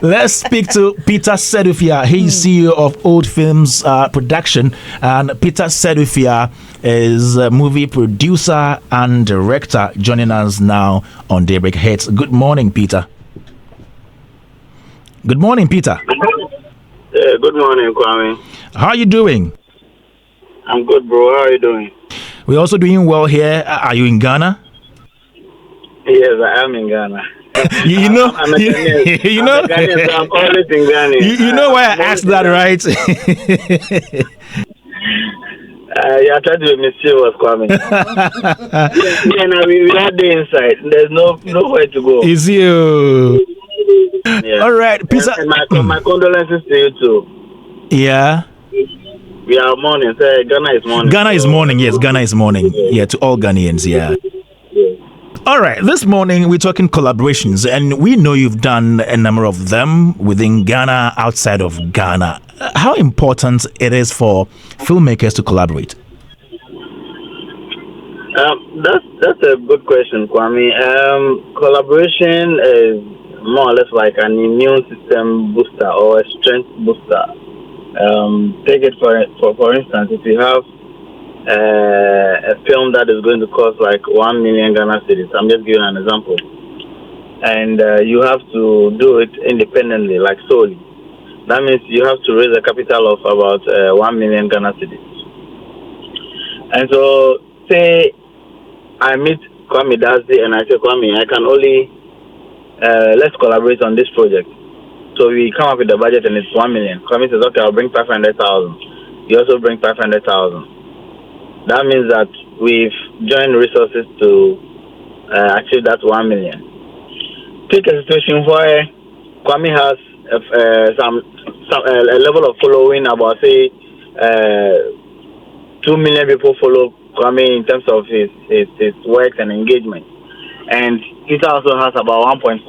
Let's speak to Peter Sedufia. He's CEO of Old Films Production. And Peter Sedufia is a movie producer and director, joining us now on Daybreak Hitz. Good morning, Peter. Good morning, Peter. Good morning, Kwame. How are you doing? I'm good, bro. How are you doing? We're also doing well here. Are you in Ghana? Yes, I am in Ghana. You know, I'm a Ghanaian. You know, Ghanaian, so I'm always in Ghana. You know why I asked that, right? You are trying to be mischievous, Kwame. We are there inside. There's nowhere to go. Is you? Yeah. All right, Peter. And my condolences to you too. Yeah. We are mourning. Ghana is mourning. Ghana is mourning. Yes, Ghana is mourning. Yeah, to all Ghanaians. Yeah. All right, this morning we're talking collaborations, and we know you've done a number of them within Ghana, outside of Ghana. How important it is for filmmakers to collaborate? That's a good question, Kwame. Collaboration is more or less like an immune system booster or a strength booster. Take it for instance, if you have a film that is going to cost like 1 million Ghana cedis, I'm just giving an example, and you have to do it independently, like solely. That means you have to raise a capital of about 1 million Ghana cedis. And so, say I meet Kwame Dazi and I say, Kwame, I can only let's collaborate on this project. So we come up with the budget and it's 1 million. Kwame says, okay, I'll bring 500,000. You also bring 500,000. That means that we've joined resources to achieve that 1 million. Take a situation where Kwame has a level of following, about say 2 million people follow Kwame in terms of his work and engagement. And Peter also has about 1.5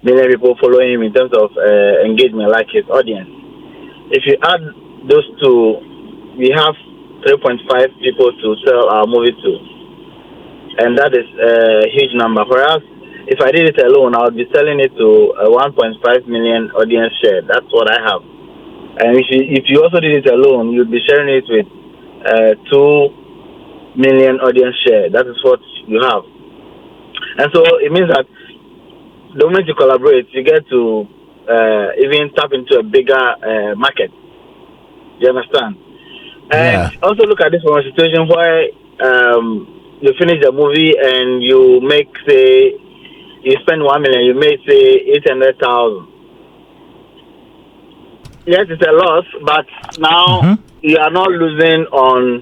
million people following him in terms of engagement, like his audience. If you add those two, we have 3.5 people to sell our movie to. And that is a huge number. Whereas, if I did it alone, I would be selling it to a 1.5 million audience share. That's what I have. And if you also did it alone, you'd be sharing it with 2 million audience share. That is what you have. And so it means that the moment you collaborate, you get to even tap into a bigger market. You understand? And also look at this from a situation where you finish the movie and you make, say, you spend 1 million, you make, say, 800,000. Yes, it's a loss, but now you are not losing on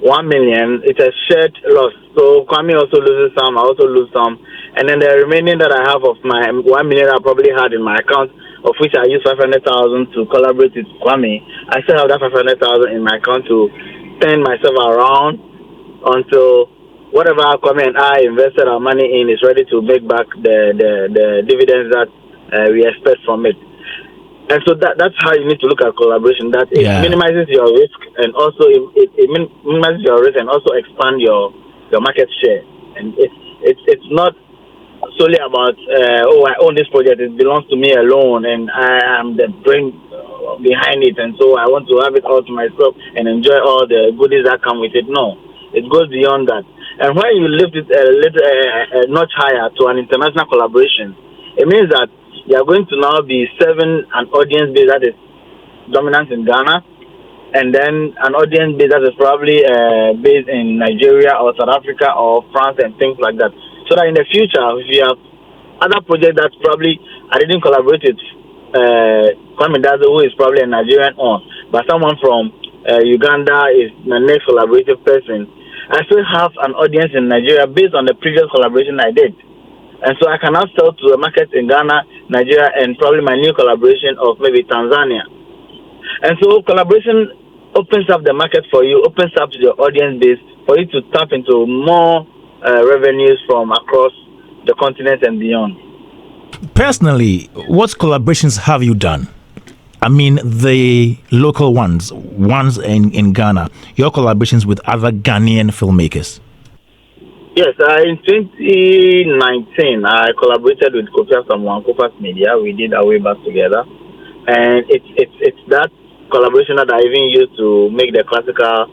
1 million. It's a shared loss. So Kwame also loses some, I also lose some. And then the remaining that I have of my 1 million I probably had in my account, of which I use 500,000 to collaborate with Kwame. I still have that 500,000 in my account to turn myself around until whatever Kwame and I invested our money in is ready to make back the dividends that we expect from it. And so that's how you need to look at collaboration. That it minimizes your risk, and also it minimizes your risk, and also expand your market share. And it's not solely about I own this project, it belongs to me alone, and I am the brain behind it, and so I want to have it all to myself and enjoy all the goodies that come with it. No, it goes beyond that. And when you lift it a notch higher to an international collaboration, it means that you are going to now be serving an audience base that is dominant in Ghana, and then an audience base that is probably based in Nigeria or South Africa or France and things like that. So that in the future, if you have other projects that probably I didn't collaborate with Kwame Dazo, who is probably a Nigerian on, but someone from Uganda is my next collaborative person, I still have an audience in Nigeria based on the previous collaboration I did. And so I can now sell to a market in Ghana, Nigeria, and probably my new collaboration of maybe Tanzania. And so collaboration opens up the market for you, opens up your audience base for you to tap into more revenues from across the continent and beyond. Personally, what collaborations have you done? I mean, the local ones in Ghana, your collaborations with other Ghanaian filmmakers. Yes, in 2019, I collaborated with Kofi Samuel Media. We did our way back together, and it's that collaboration that I even used to make the classical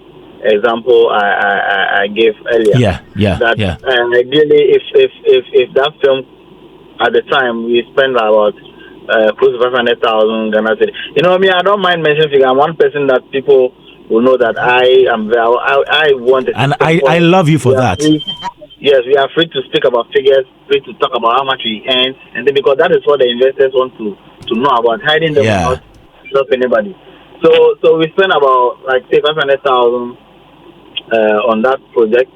example I gave earlier. And ideally, if that film at the time we spent about close to 500,000 Ghana cedi. You know, I don't mind mentioning figure. I'm one person that people will know that I want. And I love you for that. Yes, we are free to speak about figures, free to talk about how much we earn, and then because that is what the investors want to know about, hiding them will not help anybody. So we spent about say 500,000 on that project,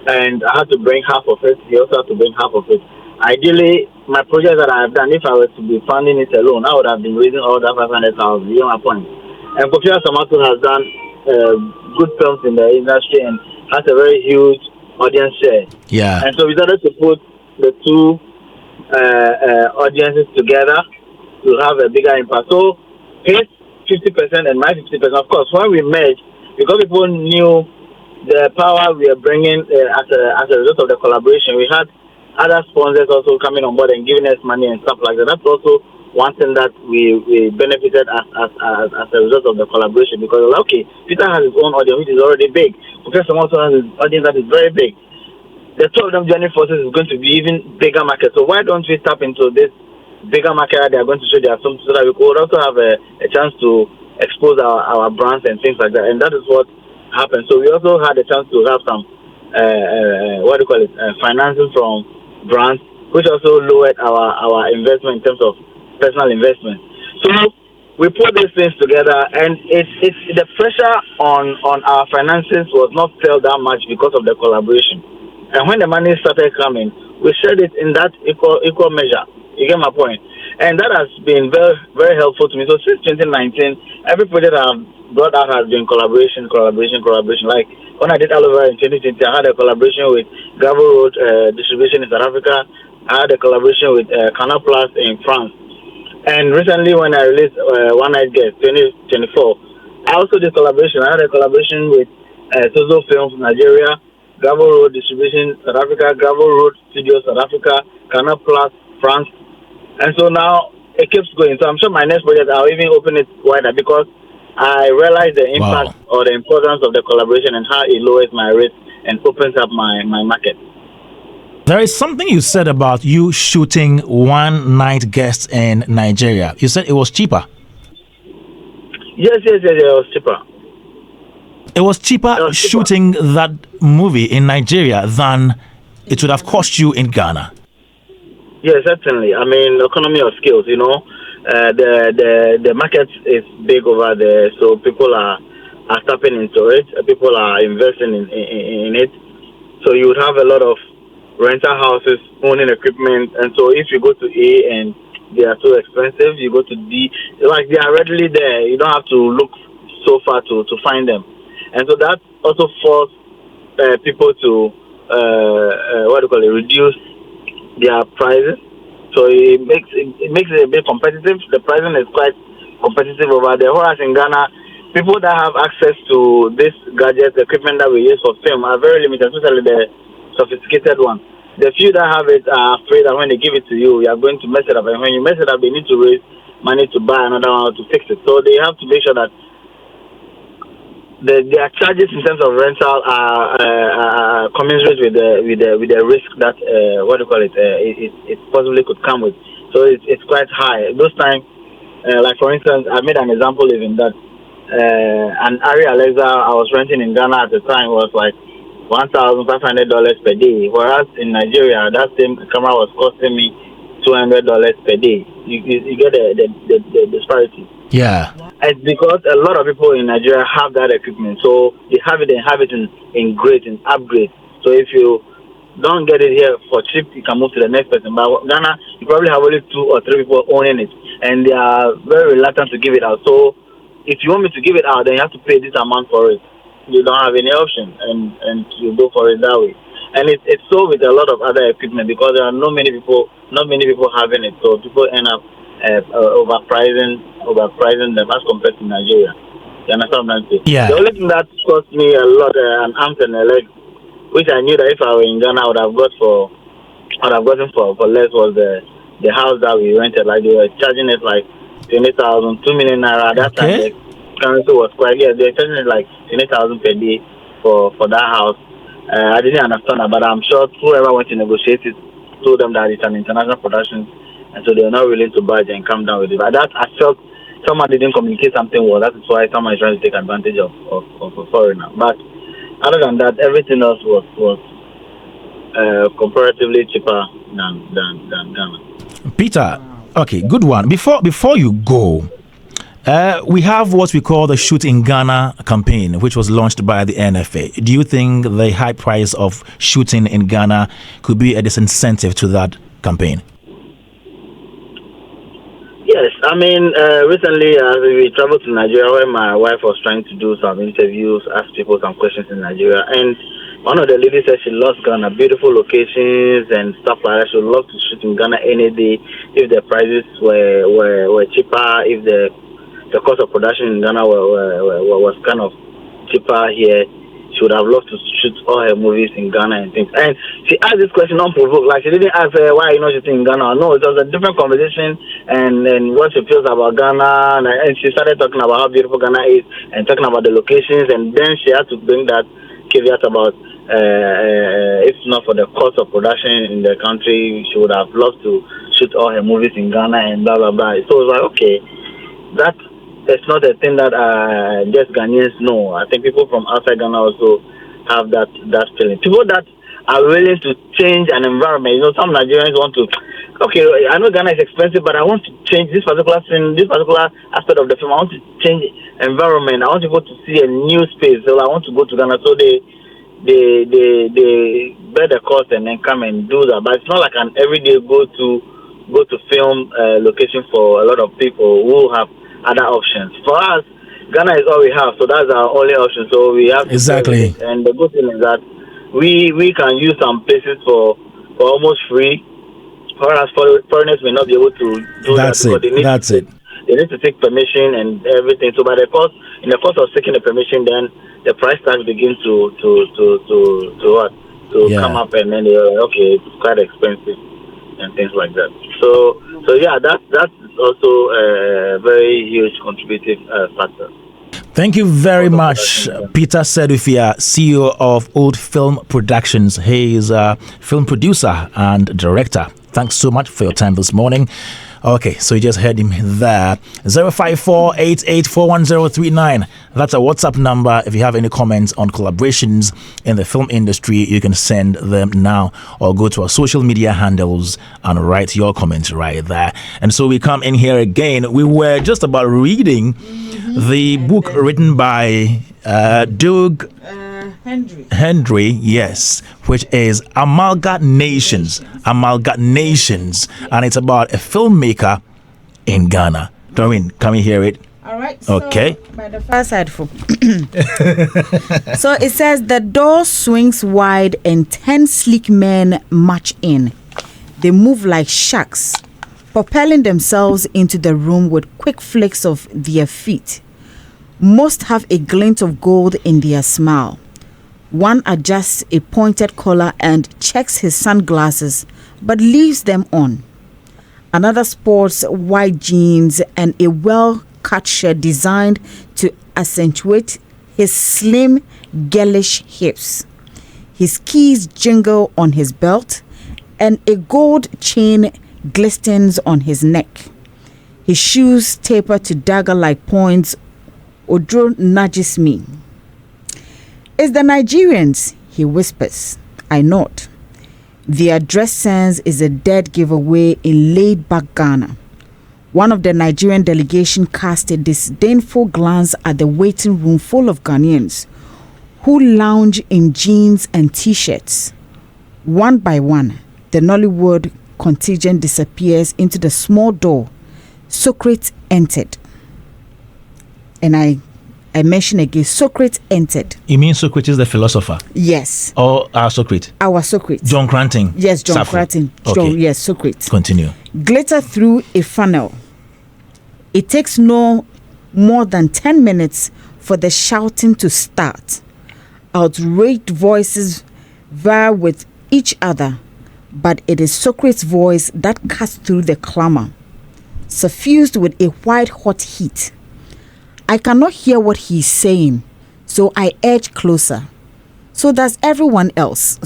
and I had to bring half of it. He also had to bring half of it. Ideally, my project that I have done, if I were to be funding it alone, I would have been raising all that 500,000. You know my point. And Kofi Samato has done good films in the industry and has a very huge audience share. Yeah. And so we started to put the two audiences together to have a bigger impact. So his 50% and my 50%. Of course, when we merged, because people knew the power we are bringing as a result of the collaboration, we had other sponsors also coming on board and giving us money and stuff like that. That's also one thing that we benefited as a result of the collaboration, because okay, Peter has his own audience which is already big. Professor also has his audience that is very big. The two of them joining forces is going to be even bigger market. So why don't we tap into this bigger market that they are going to show their films, so that we could also have a chance to expose our brands and things like that. And that is what happened. So we also had a chance to have some financing from brands, which also lowered our investment in terms of personal investment. So we put these things together, and it's the pressure on our finances was not felt that much because of the collaboration. And when the money started coming, we shared it in that equal measure. You get my point? And that has been very, very helpful to me. So since 2019, every project I've brought out has been collaboration. Like when I did Oliver in 2020, I had a collaboration with Gravel Road Distribution in South Africa. I had a collaboration with Canal Plus in France. And recently, when I released One Night Guest 2024, I also did collaboration. I had a collaboration with Sozo Films Nigeria, Gravel Road Distribution South Africa, Gravel Road Studios South Africa, Canal Plus France. And so now it keeps going. So I'm sure my next project I'll even open it wider, because I realize the impact or the importance of the collaboration and how it lowers my risk and opens up my market. There is something you said about you shooting One Night Guest in Nigeria. You said it was cheaper. Yes, it was cheaper. It was cheaper shooting that movie in Nigeria than it would have cost you in Ghana. Yes, certainly. I mean, economy of scales, you know. The market is big over there, so people are tapping into it. People are investing in it. So you would have a lot of rental houses owning equipment, and so if you go to A and they are too expensive, you go to D, like they are readily there. You don't have to look so far to find them, and so that also forced people to reduce their prices. So it makes it a bit competitive. The pricing is quite competitive over there. Whereas in Ghana, people that have access to this gadget equipment that we use for film are very limited, especially the sophisticated ones. The few that have it are afraid that when they give it to you, you are going to mess it up. And when you mess it up, they need to raise money to buy another one or to fix it. So they have to make sure that their charges in terms of rental are commensurate with the risk that it possibly could come with. So it's quite high. Those times, like for instance, I made an example even that an Arri Alexa I was renting in Ghana at the time was like $1,500 per day, whereas in Nigeria that same camera was costing me $200 per day. You get the disparity. Yeah. It's because a lot of people in Nigeria have that equipment, so they have it in grade and upgrade. So if you don't get it here for cheap, you can move to the next person. But Ghana, you probably have only 2 or 3 people owning it, and they are very reluctant to give it out. So if you want me to give it out, then you have to pay this amount for it. You don't have any option, and you go for it that way. And it's so with a lot of other equipment because there are not many people having it. So people end up overpricing them as compared to Nigeria. You understand what I'm saying? Yeah. The only thing that cost me a lot, an arm and a leg, which I knew that if I were in Ghana, I would have gotten for less, was the house that we rented. Like they were charging it like 20,000, 2 million naira. At that time, the currency was quite. Yeah, they were charging it like 20,000 per day for that house. I didn't understand that, but I'm sure whoever went to negotiate it told them that it's an international production, and so they were not willing to budge and come down with it. But that I felt someone didn't communicate something well. That is why someone is trying to take advantage of a foreigner. But other than that, everything else was comparatively cheaper than Ghana. Peter, okay, good one. Before you go, we have what we call the Shoot in Ghana campaign, which was launched by the NFA. Do you think the high price of shooting in Ghana could be a disincentive to that campaign? Yes, I mean, recently we traveled to Nigeria where my wife was trying to do some interviews, ask people some questions in Nigeria, and one of the ladies said she loves Ghana, beautiful locations and stuff like that. She would love to shoot in Ghana any day if the prices were cheaper, if the cost of production in Ghana was kind of cheaper here. She would have loved to shoot all her movies in Ghana and things. And she asked this question unprovoked. Like, she didn't ask her, why are you not shooting in Ghana? No, it was a different conversation and what she feels about Ghana. And she started talking about how beautiful Ghana is and talking about the locations. And then she had to bring that caveat about if not for the cost of production in the country, she would have loved to shoot all her movies in Ghana and blah, blah, blah. So it was like, okay, that it's not a thing that just Ghanaians know. I think people from outside Ghana also have that feeling. People that are willing to change an environment. You know, some Nigerians want to, okay, I know Ghana is expensive, but I want to change this particular thing, this particular aspect of the film. I want to change environment. I want people to see a new space. So I want to go to Ghana. So they bear the cost and then come and do that. But it's not like an everyday go to film location for a lot of people who have other options. For us, Ghana is all we have, so that's our only option. So we have to exactly. And the good thing is that we can use some places for almost free. Whereas foreigners may not be able to do that. That's it. They need to take permission and everything. So by the cost of taking the permission, then the price tag begins to come up, and then they're like, okay, it's quite expensive and things like that. So yeah, that's also a very huge contributing factor. Thank you very much, Peter Sedufia, CEO of Old Film Productions. He is a film producer and director. Thanks so much for your time this morning. Okay, so you just heard him there. 054-8841-039. That's a WhatsApp number. If you have any comments on collaborations in the film industry, you can send them now or go to our social media handles and write your comments right there. And so we come in here again. We were just about reading the book written by Doug Henry, yes, which is Amalgamations, and it's about a filmmaker in Ghana. Doreen, can we hear it? All right. Okay. So, by the far side, so it says the door swings wide and 10 sleek men march in. They move like sharks, propelling themselves into the room with quick flicks of their feet. Most have a glint of gold in their smile. One adjusts a pointed collar and checks his sunglasses, but leaves them on. Another sports white jeans and a well-cut shirt designed to accentuate his slim, girlish hips. His keys jingle on his belt, and a gold chain glistens on his neck. His shoes taper to dagger-like points. Odro nudges me. "It's the Nigerians," he whispers. I nod. Their dress sense is a dead giveaway in laid-back Ghana. One of the Nigerian delegation cast a disdainful glance at the waiting room full of Ghanaians who lounge in jeans and t-shirts. One by one, the Nollywood contingent disappears into the small door. Socrate entered. And I mention again, Socrate entered. You mean Socrates the philosopher? Yes. Or our Socrate? Our Socrate. John Cranting? Yes, John Cranting. Okay. Yes, Socrate. Continue. Glitter through a funnel. It takes no more than 10 minutes for the shouting to start. Outraged voices vie with each other, but it is Socrates' voice that cuts through the clamor, suffused with a white-hot heat. I cannot hear what he's saying, so I edge closer. So does everyone else.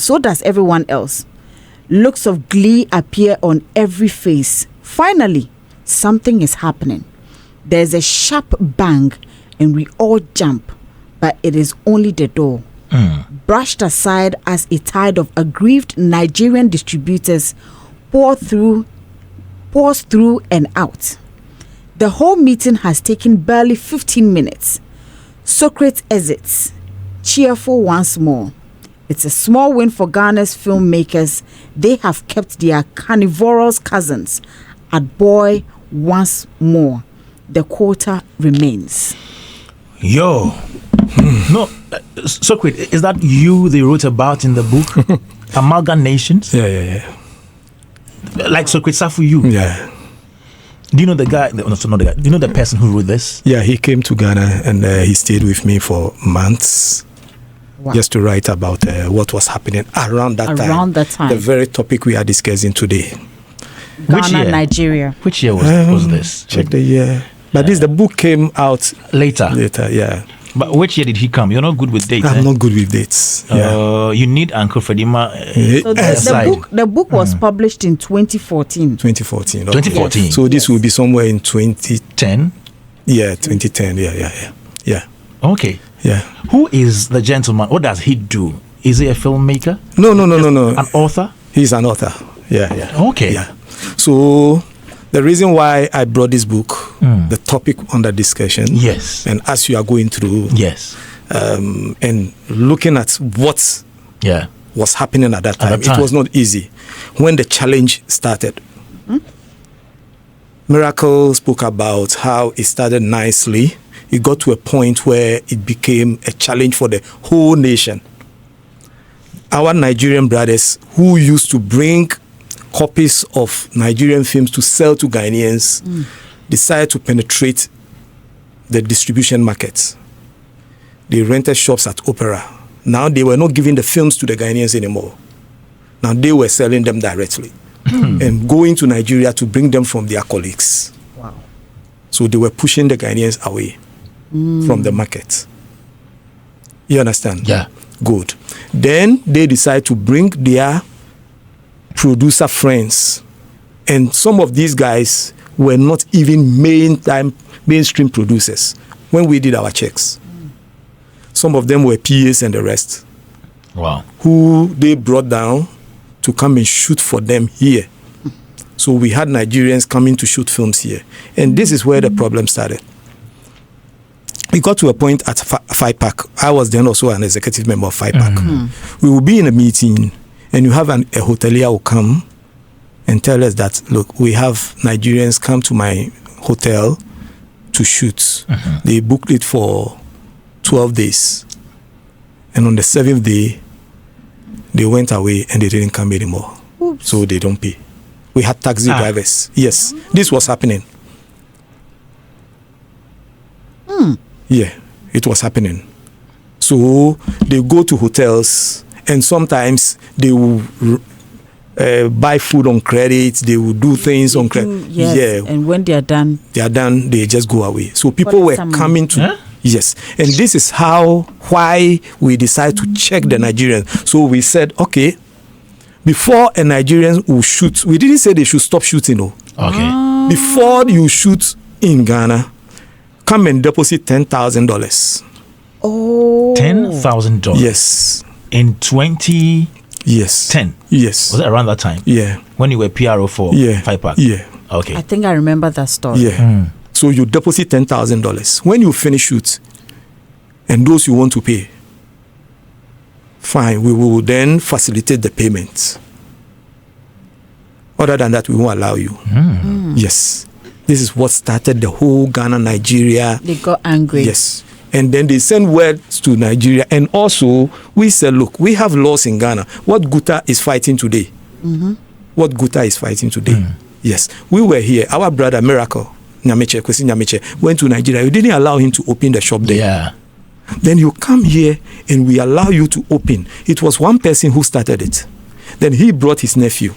Looks of glee appear on every face. Finally, something is happening. There's a sharp bang, and we all jump, but it is only the door. Brushed aside as a tide of aggrieved Nigerian distributors pours through and out. The whole meeting has taken barely 15 minutes. Socrates exits, cheerful once more. It's a small win for Ghana's filmmakers. They have kept their carnivorous cousins at bay once more. The quota remains. Yo. No, Socrates, is that you they wrote about in the book? Amalgamations? Yeah. Like Socrate Safo, you? Yeah. Do you know the guy? No, not the guy. Do you know the person who wrote this? Yeah, he came to Ghana and he stayed with me for months. Wow. Just to write about what was happening around that time. The very topic we are discussing today. Ghana, Which year? Nigeria. Which year was this? Check the year. But the book came out later, yeah. But which year did he come? You're not good with dates. I'm not good with dates. Yeah. You need Uncle Fredima. So the book was published in 2014. 2014. Okay. 2014. Yes. So this will be somewhere in 2010. 10? Yeah, 2010. Yeah. Okay. Yeah. Who is the gentleman? What does he do? Is he a filmmaker? No. An author? He's an author. Yeah. Okay. Yeah. So the reason why I brought this book, the topic under discussion, yes, and as you are going through, yes, and looking at what was happening at that time, it was not easy when the challenge started. Miracle spoke about how it started nicely. It got to a point where it became a challenge for the whole nation. Our Nigerian brothers who used to bring copies of Nigerian films to sell to Ghanaians decided to penetrate the distribution markets. They rented shops at Opera. Now they were not giving the films to the Ghanaians anymore. Now they were selling them directly and going to Nigeria to bring them from their colleagues. Wow. So they were pushing the Ghanaians away from the market. You understand? Yeah. Good. Then they decided to bring their producer friends, and some of these guys were not even mainstream producers when we did our checks. Some of them were PAs and the rest. Wow. Who they brought down to come and shoot for them here. So we had Nigerians coming to shoot films here, and this is where the problem started. We got to a point at FIPAC. I was then also an executive member of FIPAC. We will be in a meeting, and you have a hotelier will come and tell us that, look, we have Nigerians come to my hotel to shoot. They booked it for 12 days. And on the 7th day, they went away and they didn't come anymore. Oops. So they don't pay. We had taxi drivers. Yes, this was happening. Yeah, it was happening. So they go to hotels, and sometimes they will buy food on credit. They will do things on credit. Yes. Yeah, and when they are done, they just go away. So people were coming to. Huh? Yes, and this is why we decided to check the Nigerians. So we said, okay, before a Nigerian will shoot, we didn't say they should stop shooting. No. Okay. Before you shoot in Ghana, come and deposit $10,000. Oh. $10,000. Yes. In 2010. Yes. Was it around that time? Yeah. When you were PRO for Five Park? Yeah. Okay. I think I remember that story. Yeah. So you deposit $10,000. When you finish shoot, and those you want to pay, fine, we will then facilitate the payments. Other than that, we won't allow you. Yes. This is what started the whole Ghana, Nigeria. They got angry. Yes. And then they send words to Nigeria. And also, we said, look, we have laws in Ghana. What Guta is fighting today? What Guta is fighting today? Yes. We were here. Our brother, Miracle, Kwesi Nyamekye, went to Nigeria. You didn't allow him to open the shop there. Yeah. Then you come here and we allow you to open. It was one person who started it. Then he brought his nephew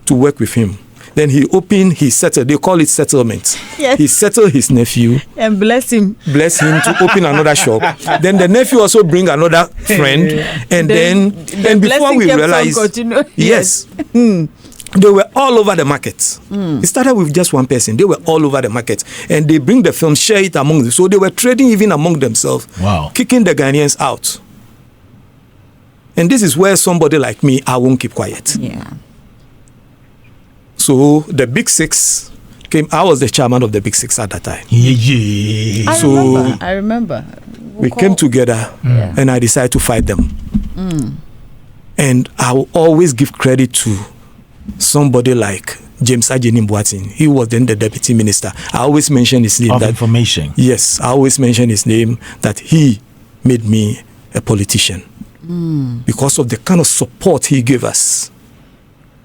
to work with him. Then he opened, he settled. They call it settlement. Yes. He settled his nephew. And bless him To open another shop. Then the nephew also bring another friend. And then before we realized, yes. They were all over the market. It started with just one person. They were all over the market. And they bring the film, share it among them. So they were trading even among themselves. Wow. Kicking the Ghanaians out. And this is where somebody like me, I won't keep quiet. Yeah. So the Big Six came. I was the chairman of the Big Six at that time. Yeah. I remember. We came together and I decided to fight them. And I will always give credit to somebody like James Ajeni Mbuatin. He was then the deputy minister. I always mention his name. Information. Yes, I always mention his name, that he made me a politician because of the kind of support he gave us.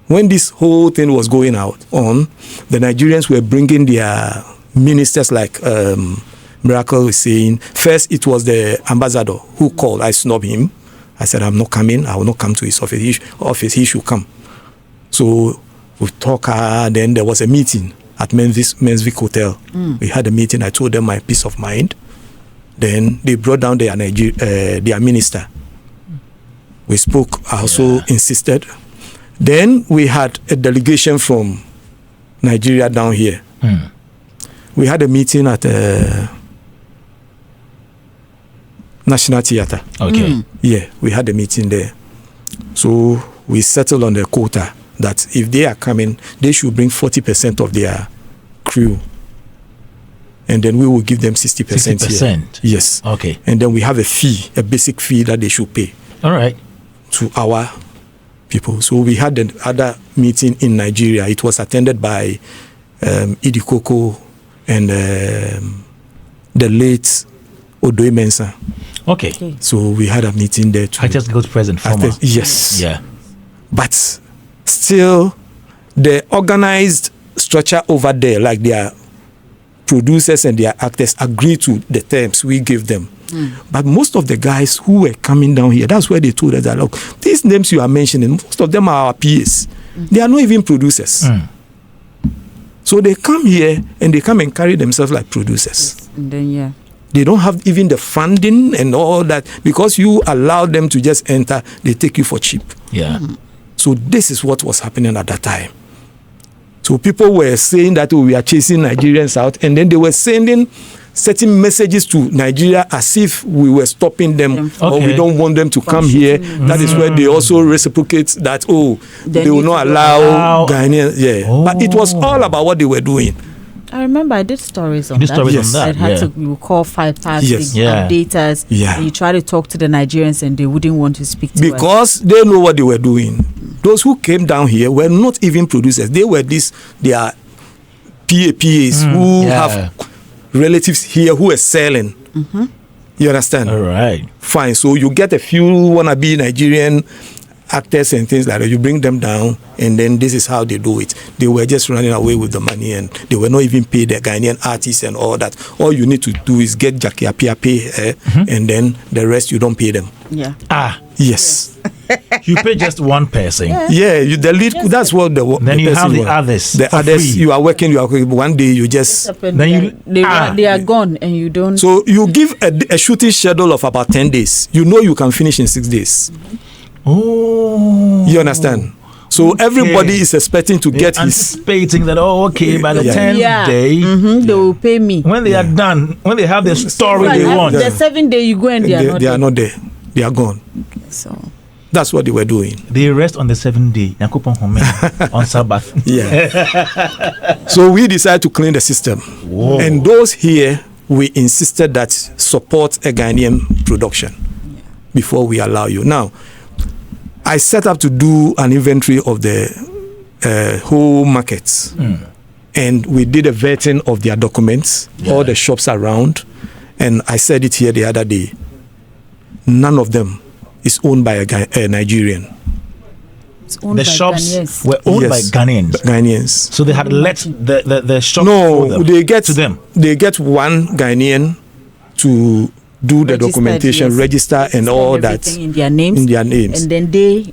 When this whole thing was going on, the Nigerians were bringing their ministers, like Miracle was saying. First, it was the ambassador who called. I snubbed him. I said, I'm not coming. I will not come to his office. He should come. So we talked, then there was a meeting at Mensvik Hotel. We had a meeting. I told them my peace of mind. Then they brought down their minister. We spoke. I also insisted. Then we had a delegation from Nigeria down here. We had a meeting at National Theatre. Okay. Yeah, we had a meeting there. So we settled on the quota that if they are coming, they should bring 40% of their crew. And then we will give them 60%. 60%? Yes. Okay. And then we have a fee, a basic fee that they should pay. All right. To our people. So we had the other meeting in Nigeria. It was attended by Idi Koko and the late Odoye Mensah. Okay. So we had a meeting there too. I just got present former. Yes. Yeah. But still, the organized structure over there, like their producers and their actors, agree to the terms we give them. But most of the guys who were coming down here, that's where they told us that, look, these names you are mentioning, most of them are our PAs. They are not even producers. So they come here and they come and carry themselves like producers. Yes. And then, they don't have even the funding and all that, because you allow them to just enter, they take you for cheap. Yeah. So this is what was happening at that time. So people were saying that we are chasing Nigerians out, and then they were sending certain messages to Nigeria as if we were stopping them, or we don't want them to come here. That is where they also reciprocate that, they will not allow Ghanaians. Yeah. But it was all about what they were doing. I remember I did stories on that. I had to call 5 past updaters. And you try to talk to the Nigerians and they wouldn't want to speak to us. Because they know what they were doing. Those who came down here were not even producers. They were their PAs who have relatives here who are selling. You understand? All right. Fine. So you get a few wannabe Nigerian actors and things like that. You bring them down, and then this is how they do it. They were just running away with the money, and they were not even paid the Ghanaian artists and all that. All you need to do is get Jackie Apia pay, and then the rest you don't pay them. Yeah. Yes. You pay just one person. Yeah, the lead. That's what the. Then you have the was. others. The others, free. you are working. One day you just. Then they are gone, and you don't. So you give a shooting schedule of about 10 days. You know you can finish in 6 days. Oh. You understand? So everybody is expecting to get anticipating that. Oh, okay, by the 10th day, they will pay me. When they are done, when they have the story they want. The 7th day you go and they are not there. They are gone. So that's what they were doing. They rest on the 7th day. On Sabbath. Yeah. So we decided to clean the system. Whoa. And those here, we insisted that support a Ghanaian production before we allow you. Now, I set up to do an inventory of the whole markets. And we did a vetting of their documents, all the shops around. And I said it here the other day. None of them is owned by a Nigerian. The shops were owned by Ghanaians. So they had let the shop to them. They get one Ghanaian to do the documentation, register and all that in their names. And then they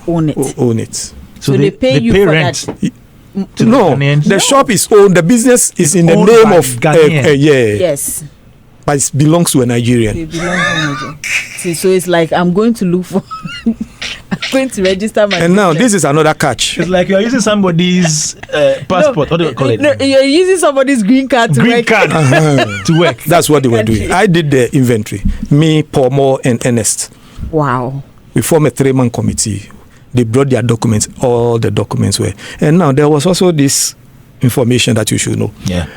own it. So they pay you for rent. That. The shop is owned. The business is in the name of Ghanaian. Yes. But it belongs to a Nigerian. See, so it's like I'm going to look for. I'm going to register my. And now this is another catch. It's like you are using somebody's passport. What do you call it? No, you're using somebody's green card to work. To work. That's what they were doing. I did the inventory. Me, Paul Moore, and Ernest. Wow. We formed a 3-man committee. They brought their documents. All the documents were. And now there was also this information that you should know. Yeah.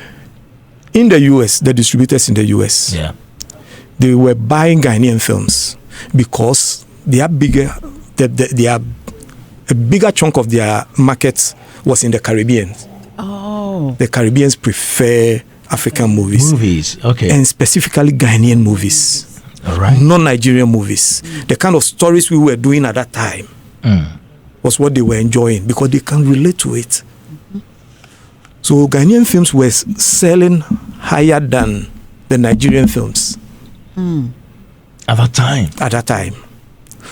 In the US, the distributors in the US, they were buying Ghanaian films because they are bigger. A bigger chunk of their market was in the Caribbean. Oh. The Caribbeans prefer African movies. Okay. And specifically Ghanaian movies. All right. Non-Nigerian movies. The kind of stories we were doing at that time was what they were enjoying because they can relate to it. So Ghanaian films were selling higher than the Nigerian films. At that time.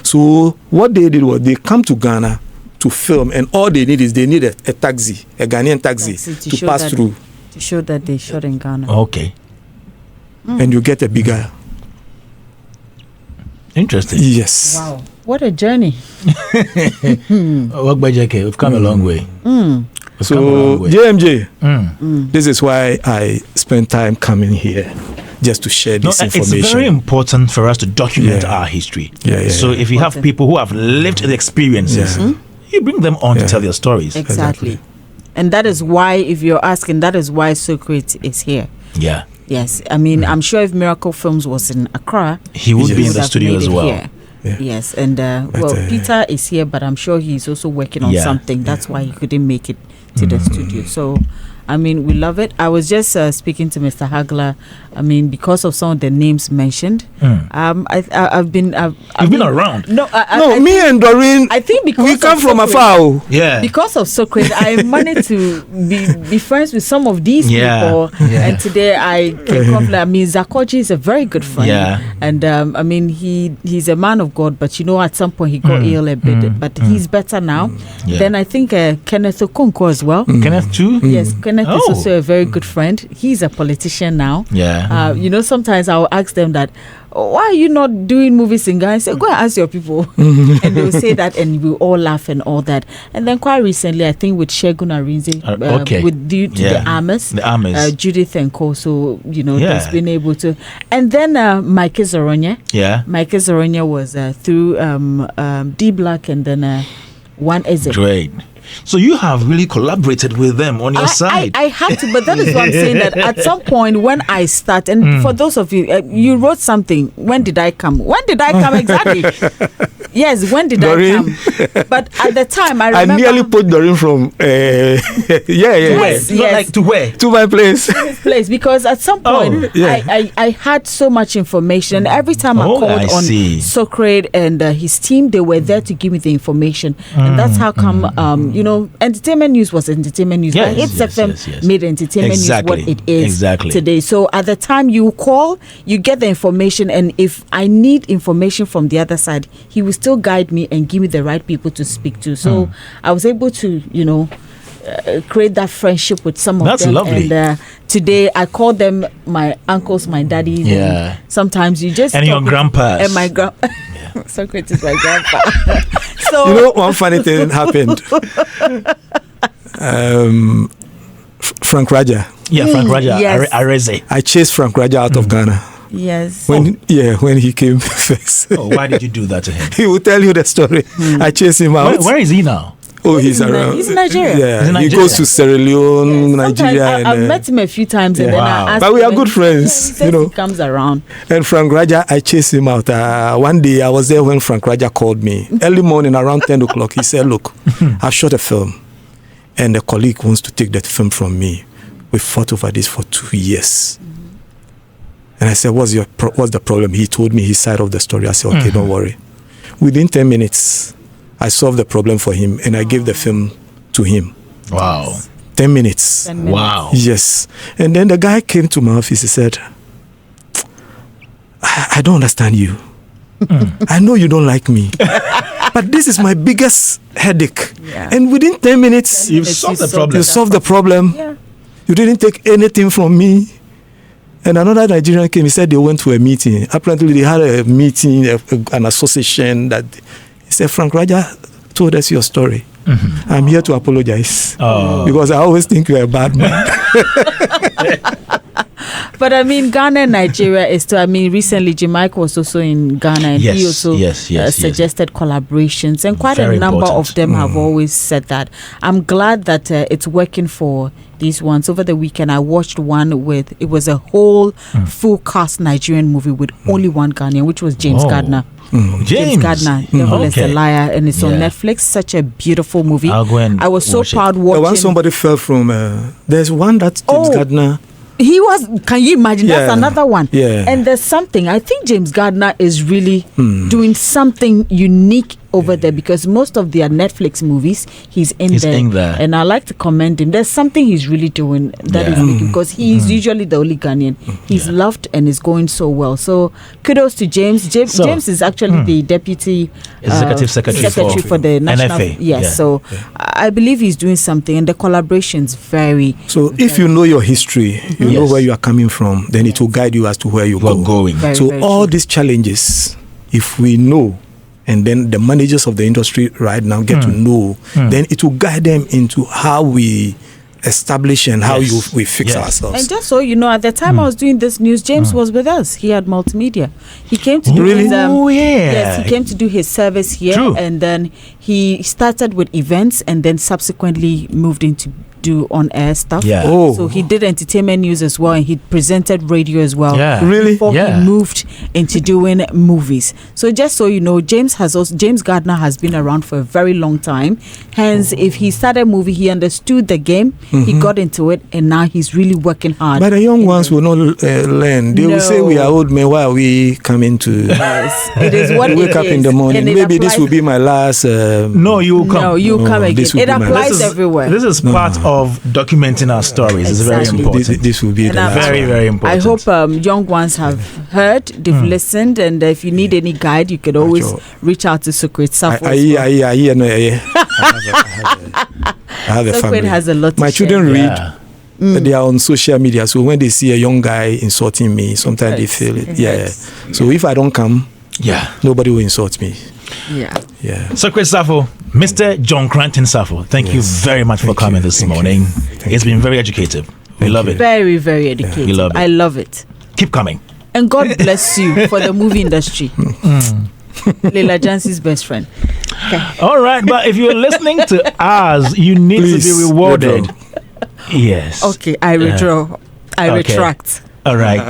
So what they did was they come to Ghana to film, and all they need is a taxi, a Ghanaian taxi to pass through. To show that they shot in Ghana. Okay. And you get a bigger. Interesting. Yes. Wow. What a journey. We've come a long way. So JMJ, this is why I spend time coming here, just to share this information. It's very important for us to document our history. So if you have people who have lived the experiences, you bring them on to tell their stories. Exactly. And that is why, if you're asking, that is why Socrate is here. Yeah. Yes. I mean, I'm sure if Miracle Films was in Accra, he would be in the studio as well. Here. Yeah. Yes. And Peter is here, but I'm sure he's also working on something. That's why he couldn't make it to the studio. So I mean, we love it. I was just speaking to Mr. Hagler. I mean, because of some of the names mentioned, I've been around. Me and Doreen. I think because we come from afar. Yeah. Because of Socrate, I managed to be friends with some of these people. Yeah. And today I can come. I mean, Zakoji is a very good friend. Yeah. And I mean, he's a man of God, but you know, at some point he got ill a bit, but he's better now. Yeah. Then I think Kenneth Okonkwo as well. Kenneth too. Yes, Kenneth is also a very good friend. He's a politician now. Yeah. You know, sometimes I'll ask them that, why are you not doing movies in Ghana? I say, go and ask your people. And they'll say that, and we'll all laugh and all that. And then quite recently, I think with Shegun Arinze, with due to the Amas, Judith and Co. So, you know, there's been able to. And then Mike Zoronya. Yeah. Mike Zoronya was through D Black and then One Eze. Great. So you have really collaborated with them on your side. I had to, but that is what I'm saying, that at some point when I start, and for those of you, you wrote something, when did I come? When did I come exactly? Yes, when did I come? But at the time, I remember... I nearly put Doreen from... Yes. Like to where? To my place. Because at some point, I had so much information. Every time I called on Socrate and his team, they were there to give me the information. And that's how come, entertainment news was entertainment news. Yes, Hitz FM made entertainment news what it is today. So at the time you call, you get the information, and if I need information from the other side, he will still guide me and give me the right people to speak to. So I was able to, create that friendship with some of them. That's lovely. And today I call them my uncles, my daddies. Yeah. And sometimes you just... And your grandpas. And my grandpa. Socrate is my grandpa. So one funny thing happened. Frank Raja. Yeah, Frank Raja. Yes. Areze. I chased Frank Raja out of Ghana. Yes. When he came first. Why did you do that to him? He will tell you the story. I chased him out. Where is he now? Oh, he's around. He's in Nigeria. Yeah, he goes to Sierra Leone, Nigeria. I've met him a few times, and then I asked but we are him, good friends. He comes around. And Frank Raja, I chased him out. One day I was there when Frank Raja called me early morning around 10 o'clock. He said, "Look, I've shot a film, and a colleague wants to take that film from me. We fought over this for 2 years." And I said, "What's the problem?" He told me his side of the story. I said, "Okay, don't worry." Within 10 minutes, I solved the problem for him, and I gave the film to him. Wow. 10 minutes. 10 minutes. Wow. Yes. And then the guy came to my office. He said, I don't understand you. I know you don't like me. But this is my biggest headache. Yeah. And within 10 minutes, You've solved the problem. You solved the problem. Yeah. You didn't take anything from me. And another Nigerian came. He said they went to a meeting. Apparently, they had a meeting, an association that... He said, "Frank Raja told us your story. I'm here to apologize because I always think you're a bad man." But I mean, Ghana and Nigeria is still... I mean, recently, Jamaica was also in Ghana, and he also suggested collaborations. And quite a number of them have always said that. I'm glad that it's working for these ones. Over the weekend, I watched one with... It was a whole full cast Nigerian movie with only one Ghanaian, which was James Gardner. James Gardner, Devil is a Liar, and it's on Netflix. Such a beautiful movie. I was so proud watching. Once somebody fell from... there's one that James Gardner... He was... Can you imagine? That's another one. Yeah. And there's something... I think James Gardner is really doing something unique over there, because most of their Netflix movies, he's in there. And I like to commend him. There's something he's really doing that is making, because he's usually the only Ghanaian. He's loved and is going so well. So kudos to James. James is actually the deputy executive secretary for the national NFA. Yes. So I believe he's doing something, and the collaboration's very... So if you know your history, you know where you are coming from, then it will guide you as to where you're going. So all these challenges, if we know, and then the managers of the industry right now get to know, then it will guide them into how we establish and how we fix ourselves. And just so you know, at the time I was doing this news, James was with us. He had multimedia. He came to do his... Yes, he came to do his service here. True. And then he started with events, and then subsequently moved into do on-air stuff. So he did entertainment news as well, and he presented radio as well. Before he moved into doing movies. So just so you know, James Gardner has been around for a very long time. Hence, if he started a movie, he understood the game, he got into it, and now he's really working hard. But the young ones will not learn. They will say we are old men. Why are we coming to... Yes, it is what wake up in the morning. Maybe this will be my last... No, you will come. No, you come again. It applies everywhere. This is part of documenting our stories. It's very important. This will be very, very important. I hope young ones have heard, they've listened, and if you need any guide, you could always reach out to Socrate Safo. I have a family. Has a lot My children read. They are on social media, so when they see a young guy insulting me, sometimes they feel it. So if I don't come, nobody will insult me. Socrate Safo, Mr. John Cranton Safo, thank you very much for coming this morning. It's been very educative. We love it. Very, very educative. We love it. I love it. Keep coming. And God bless you for the movie industry. Leila Jancy's best friend. All right, but if you're listening to us, you need Please, to be rewarded. Yes. Okay, I withdraw. I retract. All right.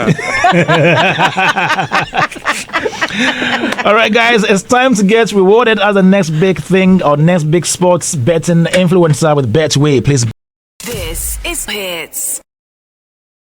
All right, guys, it's time to get rewarded as the next big thing or next big sports betting influencer with Betway. Please. This is Hitz.